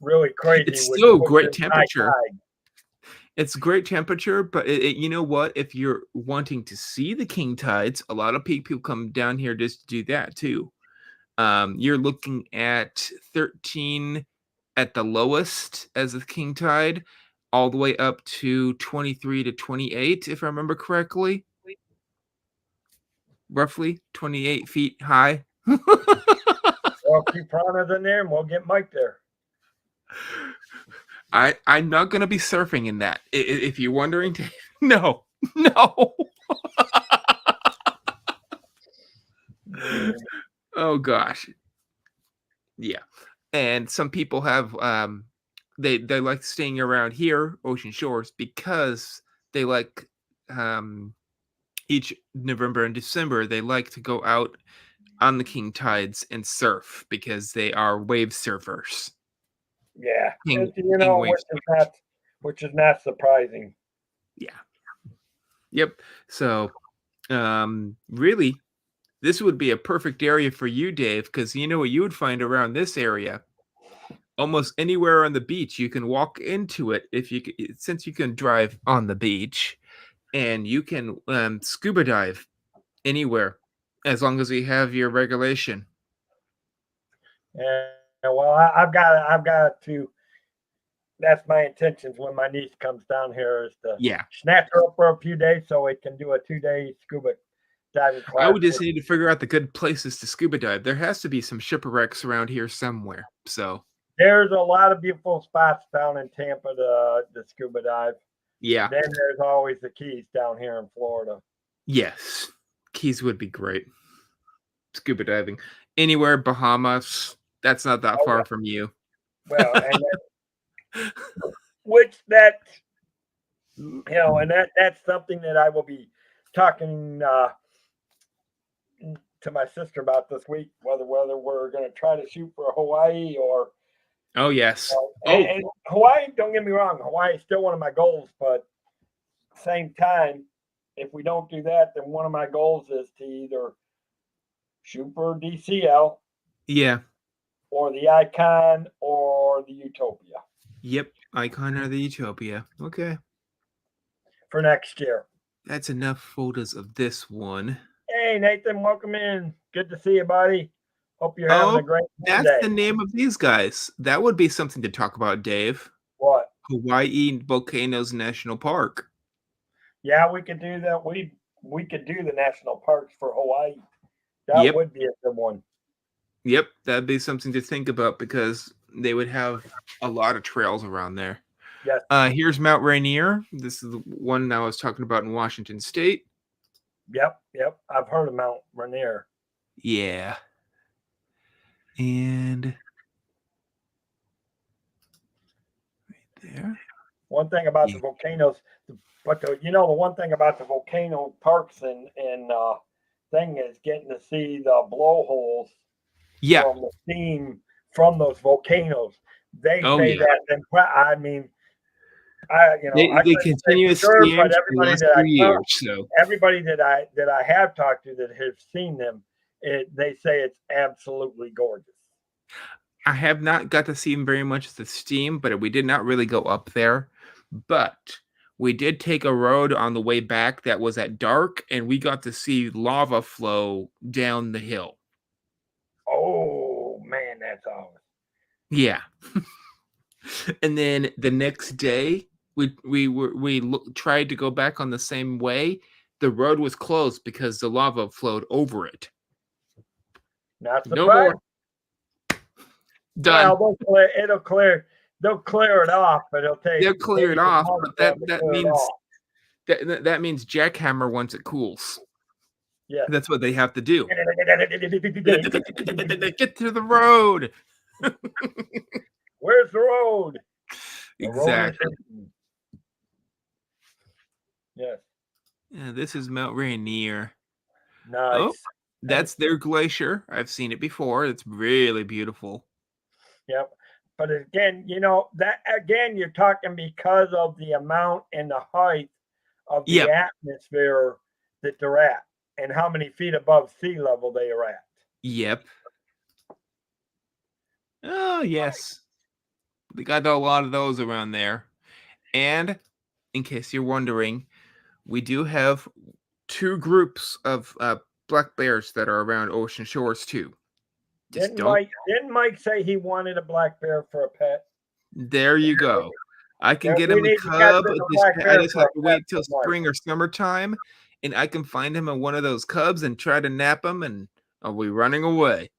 really crazy It's with still great pushing high temperature. tide. It's great temperature, but you know what? If you're wanting to see the king tides, a lot of people come down here just to do that too. You're looking at 13 at the lowest as a king tide, all the way up to 23 to 28, if I remember correctly. Roughly 28 feet high. Well, keep piranhas in there, and we'll get Mike there. I'm not gonna be surfing in that. If you're wondering, no, no. Oh gosh, yeah. And some people have they like staying around here, Ocean Shores, because they like each November and December they like to go out on the king tides and surf because they are wave surfers. Yeah, King you king know, wave which is not surprising. Yeah. Yep. So, really, this would be a perfect area for you, Dave, because you know what you would find around this area. Almost anywhere on the beach, you can walk into it if you since you can drive on the beach, and you can scuba dive anywhere as long as you have your regulation. And well, I've got to. That's my intentions when my niece comes down here is to Yeah, snatch her up for a few days so we can do a 2 day scuba diving I class. would just need to figure out the good places to scuba dive. There has to be some shipwrecks around here somewhere. So, There's a lot of beautiful spots down in Tampa to scuba dive. yeah, Then there's always the Keys down here in Florida. yes, Keys would be great. Scuba diving anywhere, Bahamas. That's not that Oh far yeah. from you. Well, and which that and that's something that I will be talking to my sister about this week, whether we're going to try to shoot for Hawaii or Oh yes. and Hawaii. Don't get me wrong, Hawaii is still one of my goals, but same time, if we don't do that, then one of my goals is to either shoot for DCL yeah. or the Icon or the Utopia Yep. Icon or the Utopia. Okay. for next year. That's enough photos of this one. Hey Nathan, welcome in. Good to see you, buddy. Hope you're having Oh, a great that's day. the name of these guys. That would be something to talk about, Dave. What? Hawaii Volcanoes National Park. Yeah, we could do that. We could do the national parks for Hawaii. That Yep. would be a good one. Yep. That'd be something to think about because they would have a lot of trails around there. Yes. Here's Mount Rainier. This is the one I was talking about in Washington State. Yep. I've heard of Mount Rainier. Yeah. And right there. One thing about the volcanoes, but the one thing about the volcano parks and thing is getting to see the blowholes from the steam from those volcanoes. They say that, and I mean, they continuously but everybody that everybody that I have talked to that have seen them, they say it's absolutely gorgeous. I have not got to see very much of the steam, but we did not really go up there. But we did take a road on the way back that was at dark, and we got to see lava flow down the hill. Oh man, that's awesome. Yeah. And then the next day, we tried to go back on the same way. The road was closed because the lava flowed over it. Not surprised. No more. Done. Well, they'll clear it off, but they'll clear it off. But that means jackhammer once it cools. Yeah, that's what they have to do. Get to the road. Where's the road? Exactly. Yes. Yeah, this is Mount Rainier. Oh, Nice. that's their glacier. I've seen it before. It's really beautiful. Yep. But again, that again, you're talking because of the amount and the height of the Yep. atmosphere that they're at and how many feet above sea level they are at. Yep. Oh, yes. We got a lot of those around there. And in case you're wondering, we do have two groups of black bears that are around ocean shores too. Just Didn't don't. Mike say he wanted a black bear for a pet? There you go. I can Yeah, get we him a need to catch cub. us a black I bear just for have a to pet wait till for Mike. spring or summertime, and I can find him one of those cubs and try to nap him, and I'll be running away.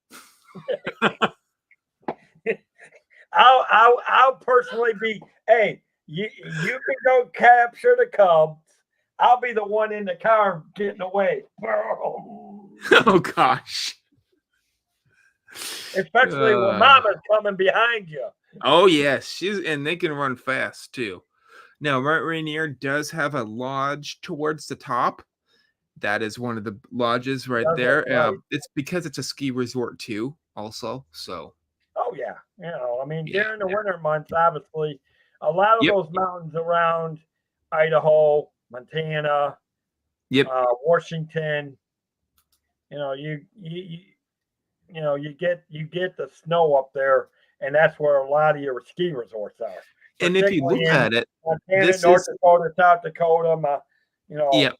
I'll personally be. Hey, you can go capture the cubs. I'll be the one in the car getting away. Oh gosh. Especially when Mama's coming behind you. Oh yes, and they can run fast too. Now, Mount Rainier does have a lodge towards the top. That is one of the lodges right Does it, there. right? It's because it's a ski resort too, also. So Oh yeah, I mean yeah. during the winter months, obviously, a lot of Yep. those mountains around Idaho, Montana, Yep. Washington, you get the snow up there, and that's where a lot of your ski resorts are, And if you particularly look in at it, Montana, this North is Dakota, South Dakota, yep.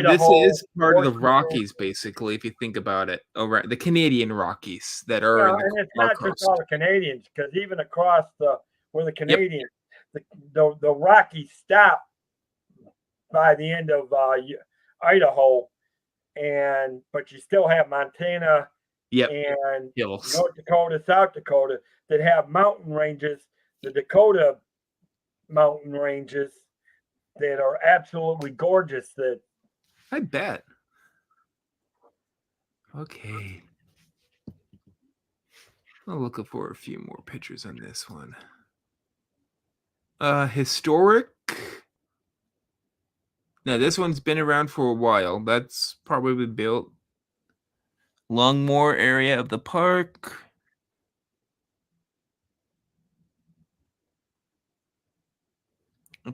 This Idaho, is part of the Washington. Rockies, basically, if you think about it. Over the Canadian Rockies that are in And it's our not just coast. all the Canadians, because even across where the Yep. Canadians, the Rockies stop by the end of Idaho, but you still have Montana Yep. and Hills. North Dakota, South Dakota that have mountain ranges, the Dakota mountain ranges that are absolutely gorgeous. That I bet. Okay. I'm looking for a few more pictures on this one. Historic. Now this one's been around for a while. That's probably built. Longmore area of the park.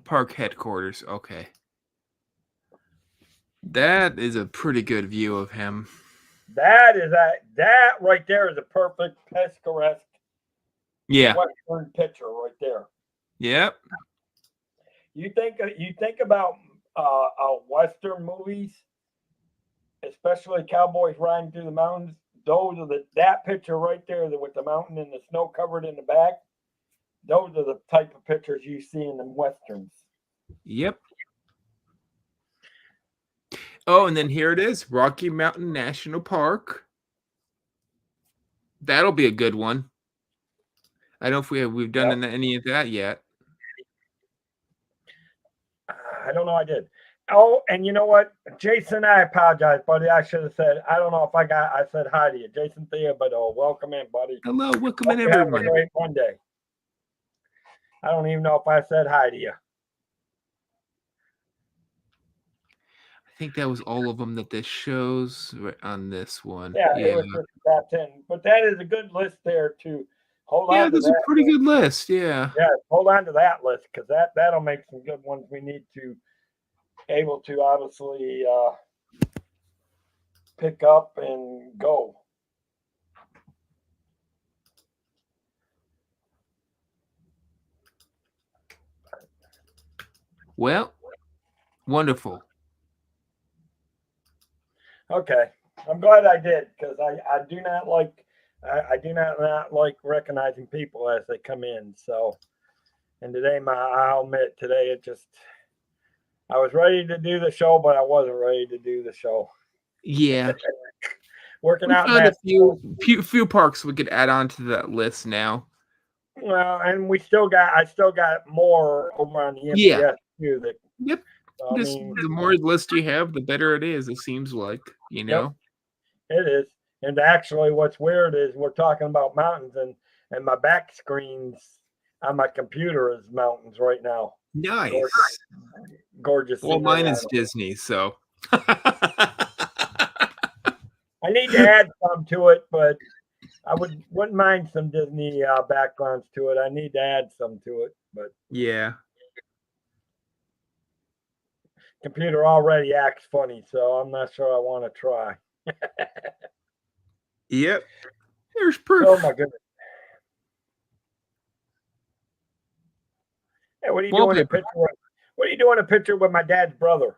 Park headquarters. Okay. That is a pretty good view of him. that right there is a perfect picturesque Yeah. Western picture right there. Yep. You think about Western movies, especially cowboys riding through the mountains. Those are that picture right there with the mountain and the snow covered in the back. Those are the type of pictures you see in the westerns. Yep. Oh, and then here it is, Rocky Mountain National Park. That'll be a good one. I don't know if we've done any of that yet. I don't know. I did. Oh, and you know what, Jason? I apologize, buddy. I should have said. I don't know if I said hi to you, Jason Theobodo. Welcome in, buddy. Hello, welcome in, everyone. everyone. Have a great Monday. I don't even know if I said hi to you. I think that was all of them that this shows right on this one. Yeah, it was just the top 10. But that is a good list there to hold on to. Yeah, that's a pretty good list. Yeah. Yeah, hold on to that list because that'll make some good ones. We need to able to obviously pick up and go. Well, wonderful. Okay, I'm glad I did because I do not like I do not like recognizing people as they come in. So, and today I'll admit today it just I was ready to do the show, but I wasn't ready to do the show. Yeah. Working out found a few parks we could add on to that list now. Well, and I still got more over on the MPS too. That yep. The more list you have, the better it is. It seems like Yep, it is. And actually, what's weird is we're talking about mountains, and my back screens on my computer is mountains right now. Nice. Gorgeous Well, scenery. mine is Disney, so. I need to add some to it, but I wouldn't mind some Disney backgrounds to it. I need to add some to it, but Yeah. computer already acts funny, so I'm not sure I want to try. Yep. There's proof. Oh my goodness! Hey, what are you doing? A picture? What are you doing? A picture with my dad's brother?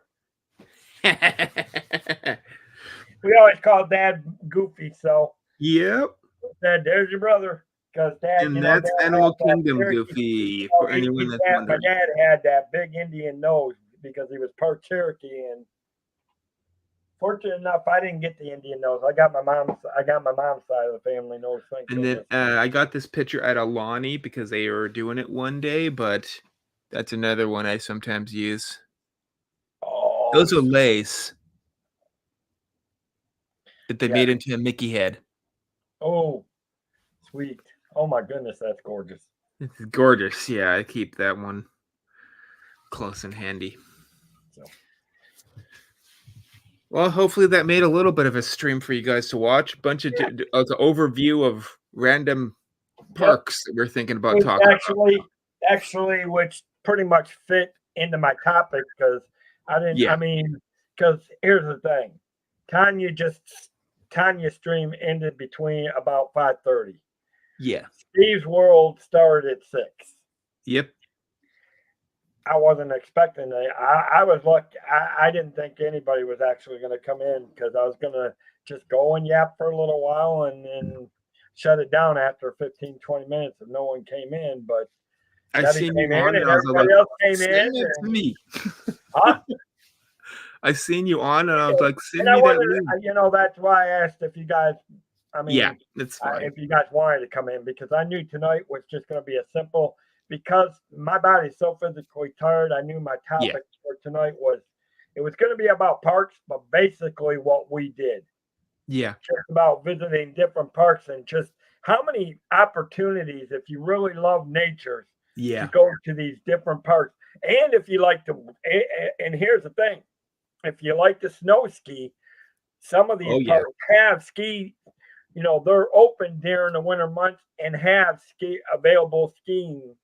We always call Dad Goofy, so Yep. Dad, there's your brother. Because Dad, And you know, that's Dad Animal had that Kingdom Cherokee- Goofy, Oh, for anyone that's my wondering. dad had that big Indian nose because he was part Cherokee, and fortunate enough, I didn't get the Indian nose. I got my mom's side of the family nose. Thank And then goodness. I got this picture at Alani because they were doing it one day, but that's another one I sometimes use. Oh, Those are lace that they Yeah. made into a Mickey head. oh, sweet. Oh my goodness, that's gorgeous. It's gorgeous. Yeah, I keep that one close and handy. So. Well, hopefully that made a little bit of a stream for you guys to watch. Bunch of the overview of random parks that we're thinking about Which talking actually, which pretty much fit into my topic because I didn't. Yeah. I mean, because here's the thing, Tanya stream ended between about 5:30. Yeah. Steve's World started at 6. Yep. I wasn't expecting it. I was lucky. I didn't think anybody was actually going to come in because I was going to just go and yap for a little while and then shut it down after 15, 20 minutes if no one came in. But I Debbie seen came you on in and and I was like, everybody else came send in. it to me. Huh? I seen you on and I was like, send And me I that link. wanted, you know, that's why I asked if you guys, I mean, Yeah, that's fine. if you guys wanted to come in because I knew tonight was just going to be a simple, because my body's so physically tired. I knew my topic for tonight was, it was going to be about parks, but basically what we did. Yeah. Just about visiting different parks and just how many opportunities, if you really love nature, Yeah. to go to these different parks. And if you like to, and here's the thing, if you like to snow ski, some of these parks have ski, you know, they're open during the winter months and have available skiing.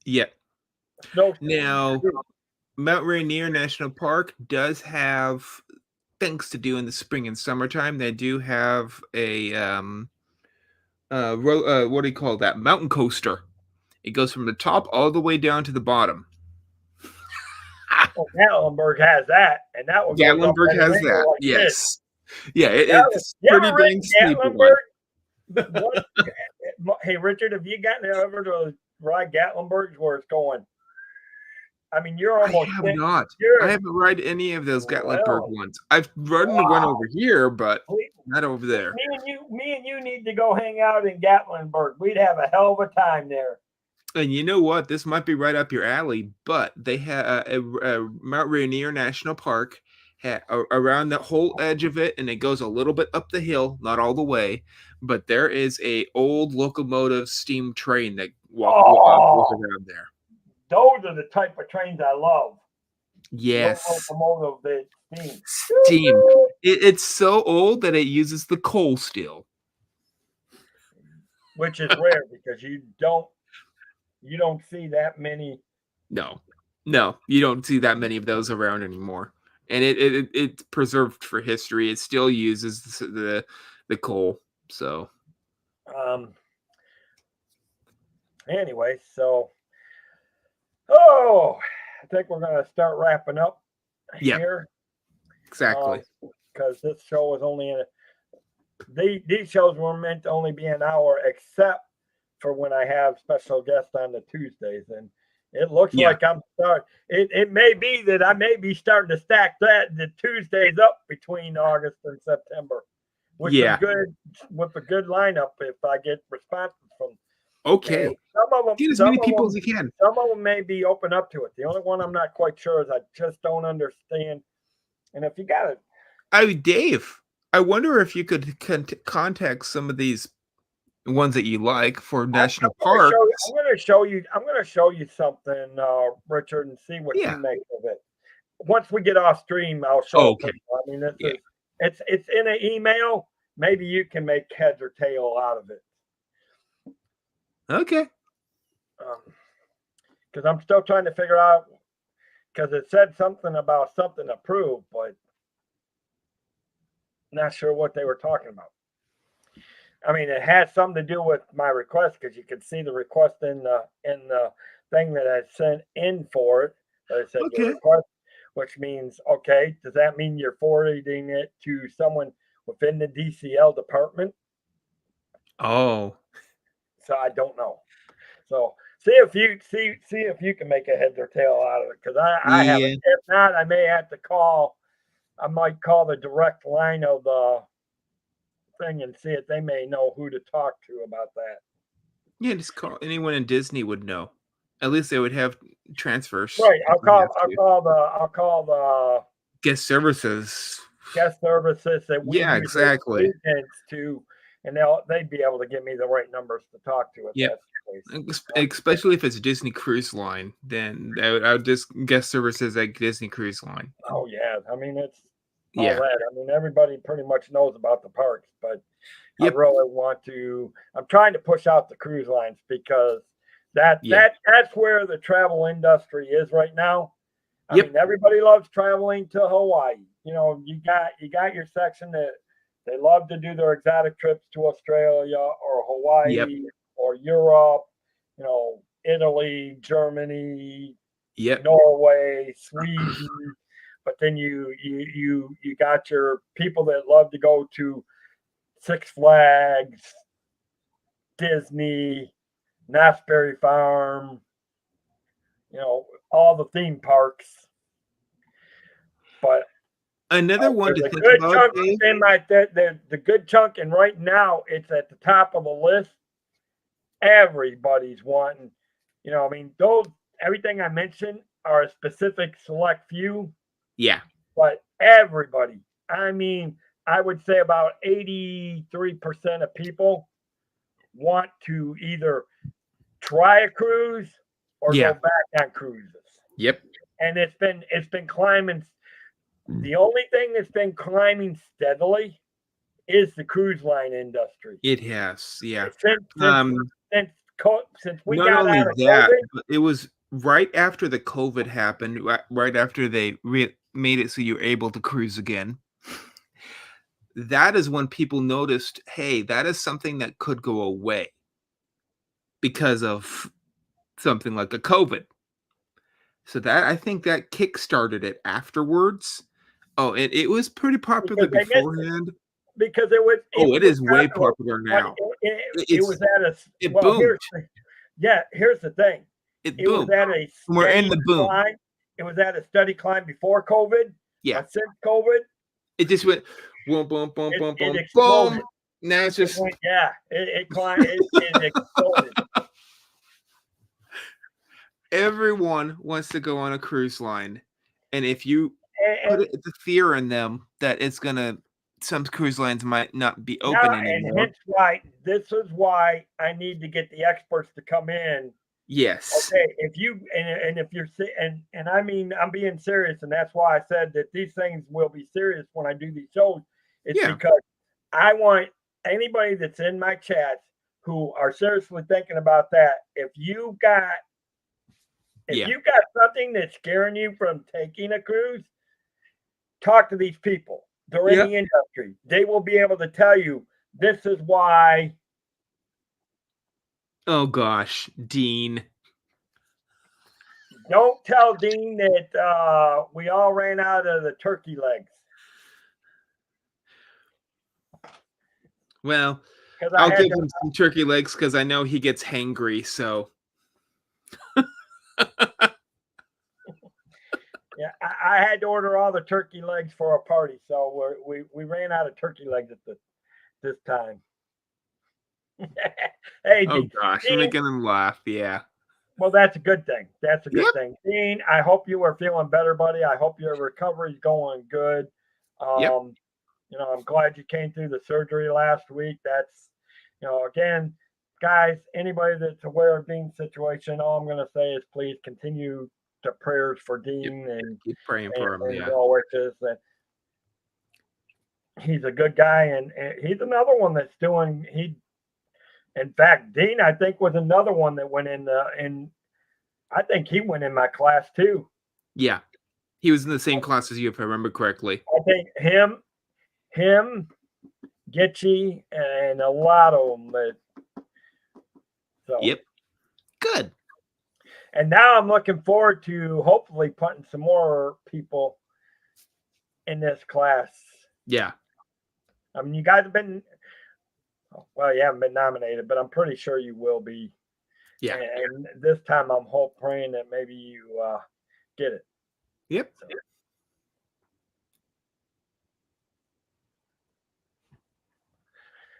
Yeah. Snow Now, Mount Rainier National Park does have things to do in the spring and summertime. They do have a what do you call that? Mountain coaster. It goes from the top all the way down to the bottom. Well, Gatlinburg has that, and that will go. Gatlinburg has that. Like yes. This. Yeah, it's pretty dang steep. Hey, Richard, have you gotten ever to ride Gatlinburg where it's going? I mean, you're almost. I have not. I haven't ride any of those Gatlinburg ones. I've ridden the one over here, but not over there. Me and you need to go hang out in Gatlinburg. We'd have a hell of a time there. And you know what? This might be right up your alley, but they have a Mount Rainier National Park around the whole edge of it, and it goes a little bit up the hill, not all the way. But there is a old locomotive steam train that goes around there. Those are the type of trains I love. Yes. Locomotive steam. Steam. It's so old that it uses the coal still, which is rare because you don't see that many. No, you don't see that many of those around anymore. And it's preserved for history. It still uses the coal. So, anyway, so I think we're gonna start wrapping up here. Exactly. Because this show was only these shows were meant to only be an hour, except for when I have special guests on the Tuesdays, and it looks like I'm starting. It may be that I may be starting to stack the Tuesdays up between August and September, with a good lineup if I get responses from. Okay. Some of them, get as many people as you can. Some of them may be open up to it. The only one I'm not quite sure is I just don't understand. And if you got it, Dave, I wonder if you could contact some of these ones that you like for I'm national gonna show you. parks. I'm gonna show you. I'm gonna show you something, Richard, and see what you Yeah. make of it. Once we get off stream, I'll show it to Okay. you. I mean, this Yeah. is it's in an email. Maybe you can make heads or tail out of it. Okay. Because I'm still trying to figure out because it said something about something approved, but not sure what they were talking about. I mean, it has something to do with my request because you can see the request in the thing that I sent in for it. But it said your Okay. request, which means okay. Does that mean you're forwarding it to someone within the DCL department? Oh. So I don't know. So see if you can make a heads or tail out of it because I haven't. Yeah. If not, I may have to call. I might call the direct line of the thing and see if they may know who to talk to about that. Yeah, just call anyone in Disney would know. At least they would have transfers Right. if we have to. I'll call the Guest services. guest services that we Yeah, use as exactly. agents to, and they'd be able to give me the right numbers to talk to if Yep. that's the case. Especially if it's Disney Cruise Line, then I would just guest services like Disney Cruise Line. Oh yeah. I mean it's all Yeah. that. I mean everybody pretty much knows about the parks, but I Yep. really want to. I'm trying to push out the cruise lines because Yeah. that's where the travel industry is right now. I Yep. mean, everybody loves traveling to Hawaii. You know, you got your section that they love to do their exotic trips to Australia or Yep. Hawaii or Europe. You know, Italy, Germany, Yep. Norway, Sweden. But then you got your people that love to go to Six Flags, Disney, Knott's Berry Farm, you know, all the theme parks. But Another one there's to a think good about, chunk Dave. in the good chunk, and right now it's at the top of the list. Everybody's wanting, you know, I mean, those everything I mentioned are a specific select few, Yeah. but everybody, I mean, I would say about 83% of people want to either try a cruise or Yeah. go back on cruises. Yep. And it's been climbing. The only thing that's been climbing steadily is the cruise line industry. It has. Yeah. Since Um, since we Not got only out of that, COVID, but it was right after the COVID happened, right after they made it so you're able to cruise again. That is when people noticed, hey, that is something that could go away because of something like a COVID. So that I think that kick-started it afterwards. Oh, it was pretty popular because they missed it. beforehand. Because it was Oh, it is way popular, popular but now. it was at a It well. boomed. Here's the thing. It It was boomed. at a We're in steady the boom. climb. It was at a steady climb before COVID. Yeah. But since COVID, It just went boom, boom, boom, it boom, boom, exploded. boom. Now it's just It climbed. It exploded. everyone wants to go on a cruise line, and if you put And the fear in them that it's gonna some cruise lines might not be now, open and anymore. hence why this is why I need to get the experts to come in. Yes. Okay, if you and if you're and I mean I'm being serious, and that's why I said that these things will be serious when I do these shows. It's Yeah. because I want anybody that's in my chats who are seriously thinking about that. If you got Yeah. something that's scaring you from taking a cruise, talk to these people. They're in Yeah. the industry. They will be able to tell you this is why. Oh gosh, Dean. Don't tell Dean that we all ran out of the turkey legs. Well, 'Cause I'll give him some turkey legs because I know he gets hangry. So yeah, I had to order all the turkey legs for a party, so we ran out of turkey legs at this time. Hey, oh gosh, you're Dean, making him laugh. Yeah. well, that's a good thing. That's a good Yep. thing. Dean, I hope you are feeling better, buddy. I hope your recovery's going good. Yep. You know, I'm glad you came through the surgery last week. Again, guys, anybody that's aware of Dean's situation, all I'm going to say is please continue the prayers for Yep. Dean Keep praying and, for him. and Yeah. well wishes. And he's a good guy, and he's another one that's doing. In fact, Dean, I think, was another one that went in. I think he went in my class too. Yeah. He was in the same class as you, if I remember correctly. I think him, Gitchy, and a lot of them. So. Yep. Good. And now I'm looking forward to hopefully putting some more people in this class. Yeah. I mean, you guys have been, well, you haven't been nominated, but I'm pretty sure you will be. Yeah. And this time I'm praying that maybe you get it. Yep. So.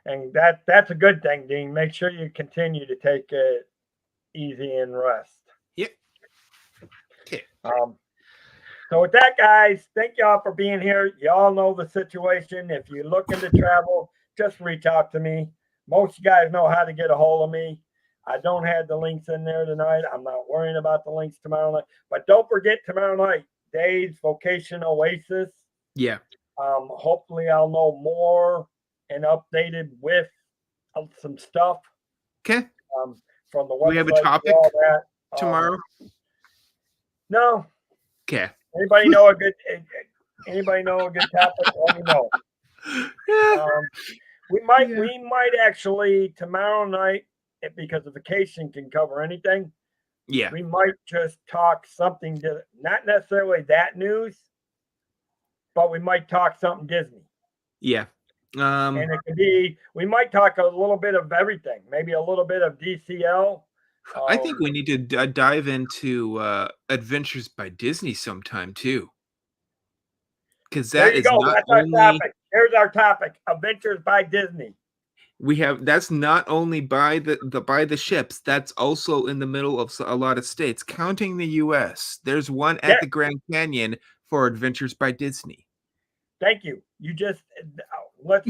And that's a good thing, Dean. Make sure you continue to take it easy and rest. Yep. Okay. So with that, guys, thank y'all for being here. Y'all know the situation. If you're looking to travel, just reach out to me. Most of you guys know how to get a hold of me. I don't have the links in there tonight. I'm not worrying about the links tomorrow night. But don't forget tomorrow night, Dave's Vocation Oasis. Yeah. Hopefully I'll know more and updated with some stuff. Okay. From the website. We have a topic all that. tomorrow? No. Okay. Anybody know a good topic? Let me know. Yeah. We might actually tomorrow night, because the vacation can cover anything. Yeah. We might just talk something not necessarily that news, but we might talk something Disney. Yeah. And it could be, we might talk a little bit of everything, maybe a little bit of DCL. I think we need to dive into Adventures by Disney sometime too, because that is not That's only. Our topic. Here's our topic: Adventures by Disney. That's not only by the ships. That's also in the middle of a lot of states, counting the U.S. There's one at the Grand Canyon for Adventures by Disney. Thank you. You just let's.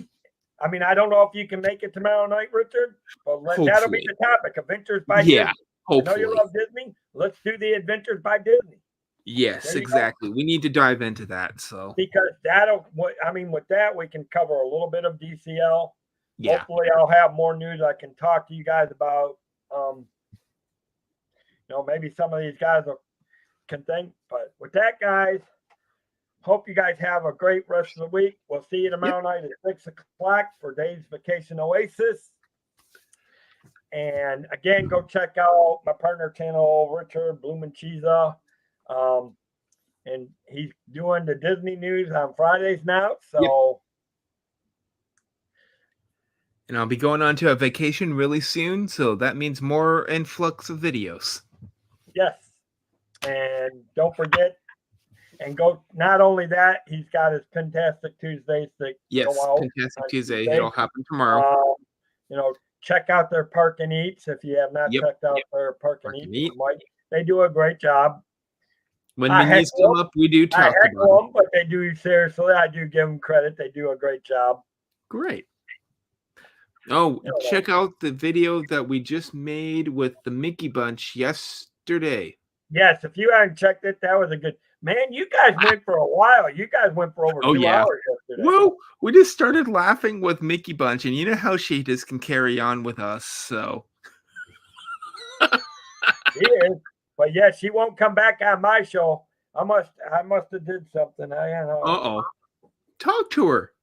I mean, I don't know if you can make it tomorrow night, Richard, but that'll be the topic: Adventures by Disney. Hopefully. I know you love Disney. Let's do the Adventures by Disney. Yes, exactly. We need to dive into that. So because with that we can cover a little bit of DCL. Yeah. Hopefully, I'll have more news I can talk to you guys about. Maybe some of these guys can think. But with that, guys, hope you guys have a great rest of the week. We'll see you tomorrow night at 6 o'clock for Dave's Vacation Oasis. And again, go check out my partner channel, Richard Blumenchiza. And he's doing the Disney news on Fridays now. So. And I'll be going on to a vacation really soon, so that means more influx of videos. Yes. And don't forget, and go, not only that, he's got his Fantastic Tuesdays that go out. Fantastic Tuesday. It'll happen tomorrow. Check out their Park and Eats if you have not checked out their Park and Eat. They do a great job. When menus come up, we do talk about them. But they do, seriously, I do give them credit. They do a great job. Great. Oh, check out the video that we just made with the Mickey Bunch yesterday. Yes, if you haven't checked it, that was a good... Man, you guys went for a while. You guys went for over 2 hours yesterday. Well, we just started laughing with Mickey Bunch, and you know how she just can carry on with us, so... She is. But yeah, she won't come back on my show. I must have did something. Uh-oh. Talk to her.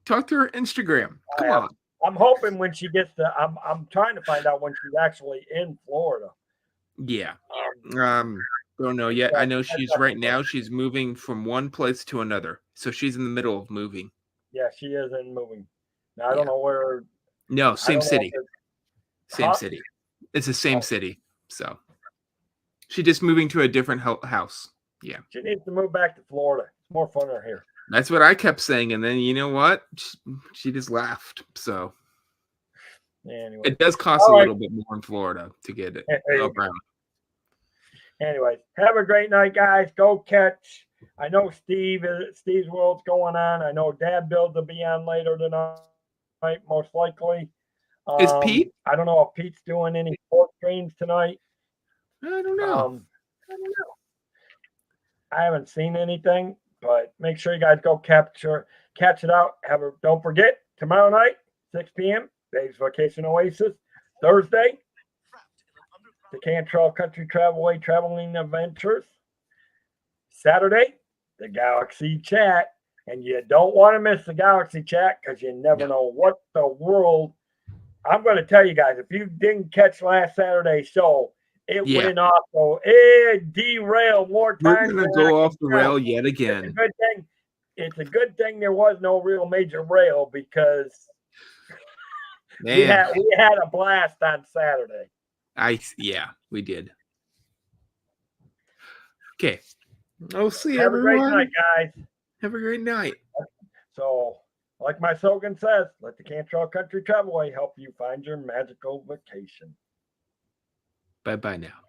Talk to her Instagram. Come on. I'm hoping when she gets to, I'm trying to find out when she's actually in Florida. Yeah. Don't know yet. I know she's she's moving from one place to another. So she's in the middle of moving. Yeah, she is in moving. Now, I don't know where. No, same city. Same city. It's the same city. So she's just moving to a different house. Yeah. She needs to move back to Florida. It's more fun here. That's what I kept saying, and then you know what? She just laughed. So anyway, it does cost a little bit more in Florida to get it around. Anyways, have a great night, guys. Go catch. I know Steve's World's going on. I know Dad Build will be on later tonight, most likely. Is Pete? I don't know if Pete's doing any sports games tonight. I don't know. I don't know. I haven't seen anything, but make sure you guys go catch it out. Don't forget tomorrow night, 6 p.m. Dave's Vacation Oasis. Thursday, the Cantrell Country Travelway Traveling Adventures. Saturday, the Galaxy Chat. And you don't want to miss the Galaxy Chat because you never know what the world. I'm going to tell you guys, if you didn't catch last Saturday's show, it went off. So it derailed more times. We're going to go off the rail yet again. It's a good thing there was no real major rail because we had a blast on Saturday. We did. Okay. I'll see Have everyone. Have a great night, guys. Have a great night. So, like my slogan says, let the Cantrell Country Travelway help you find your magical vacation. Bye-bye now.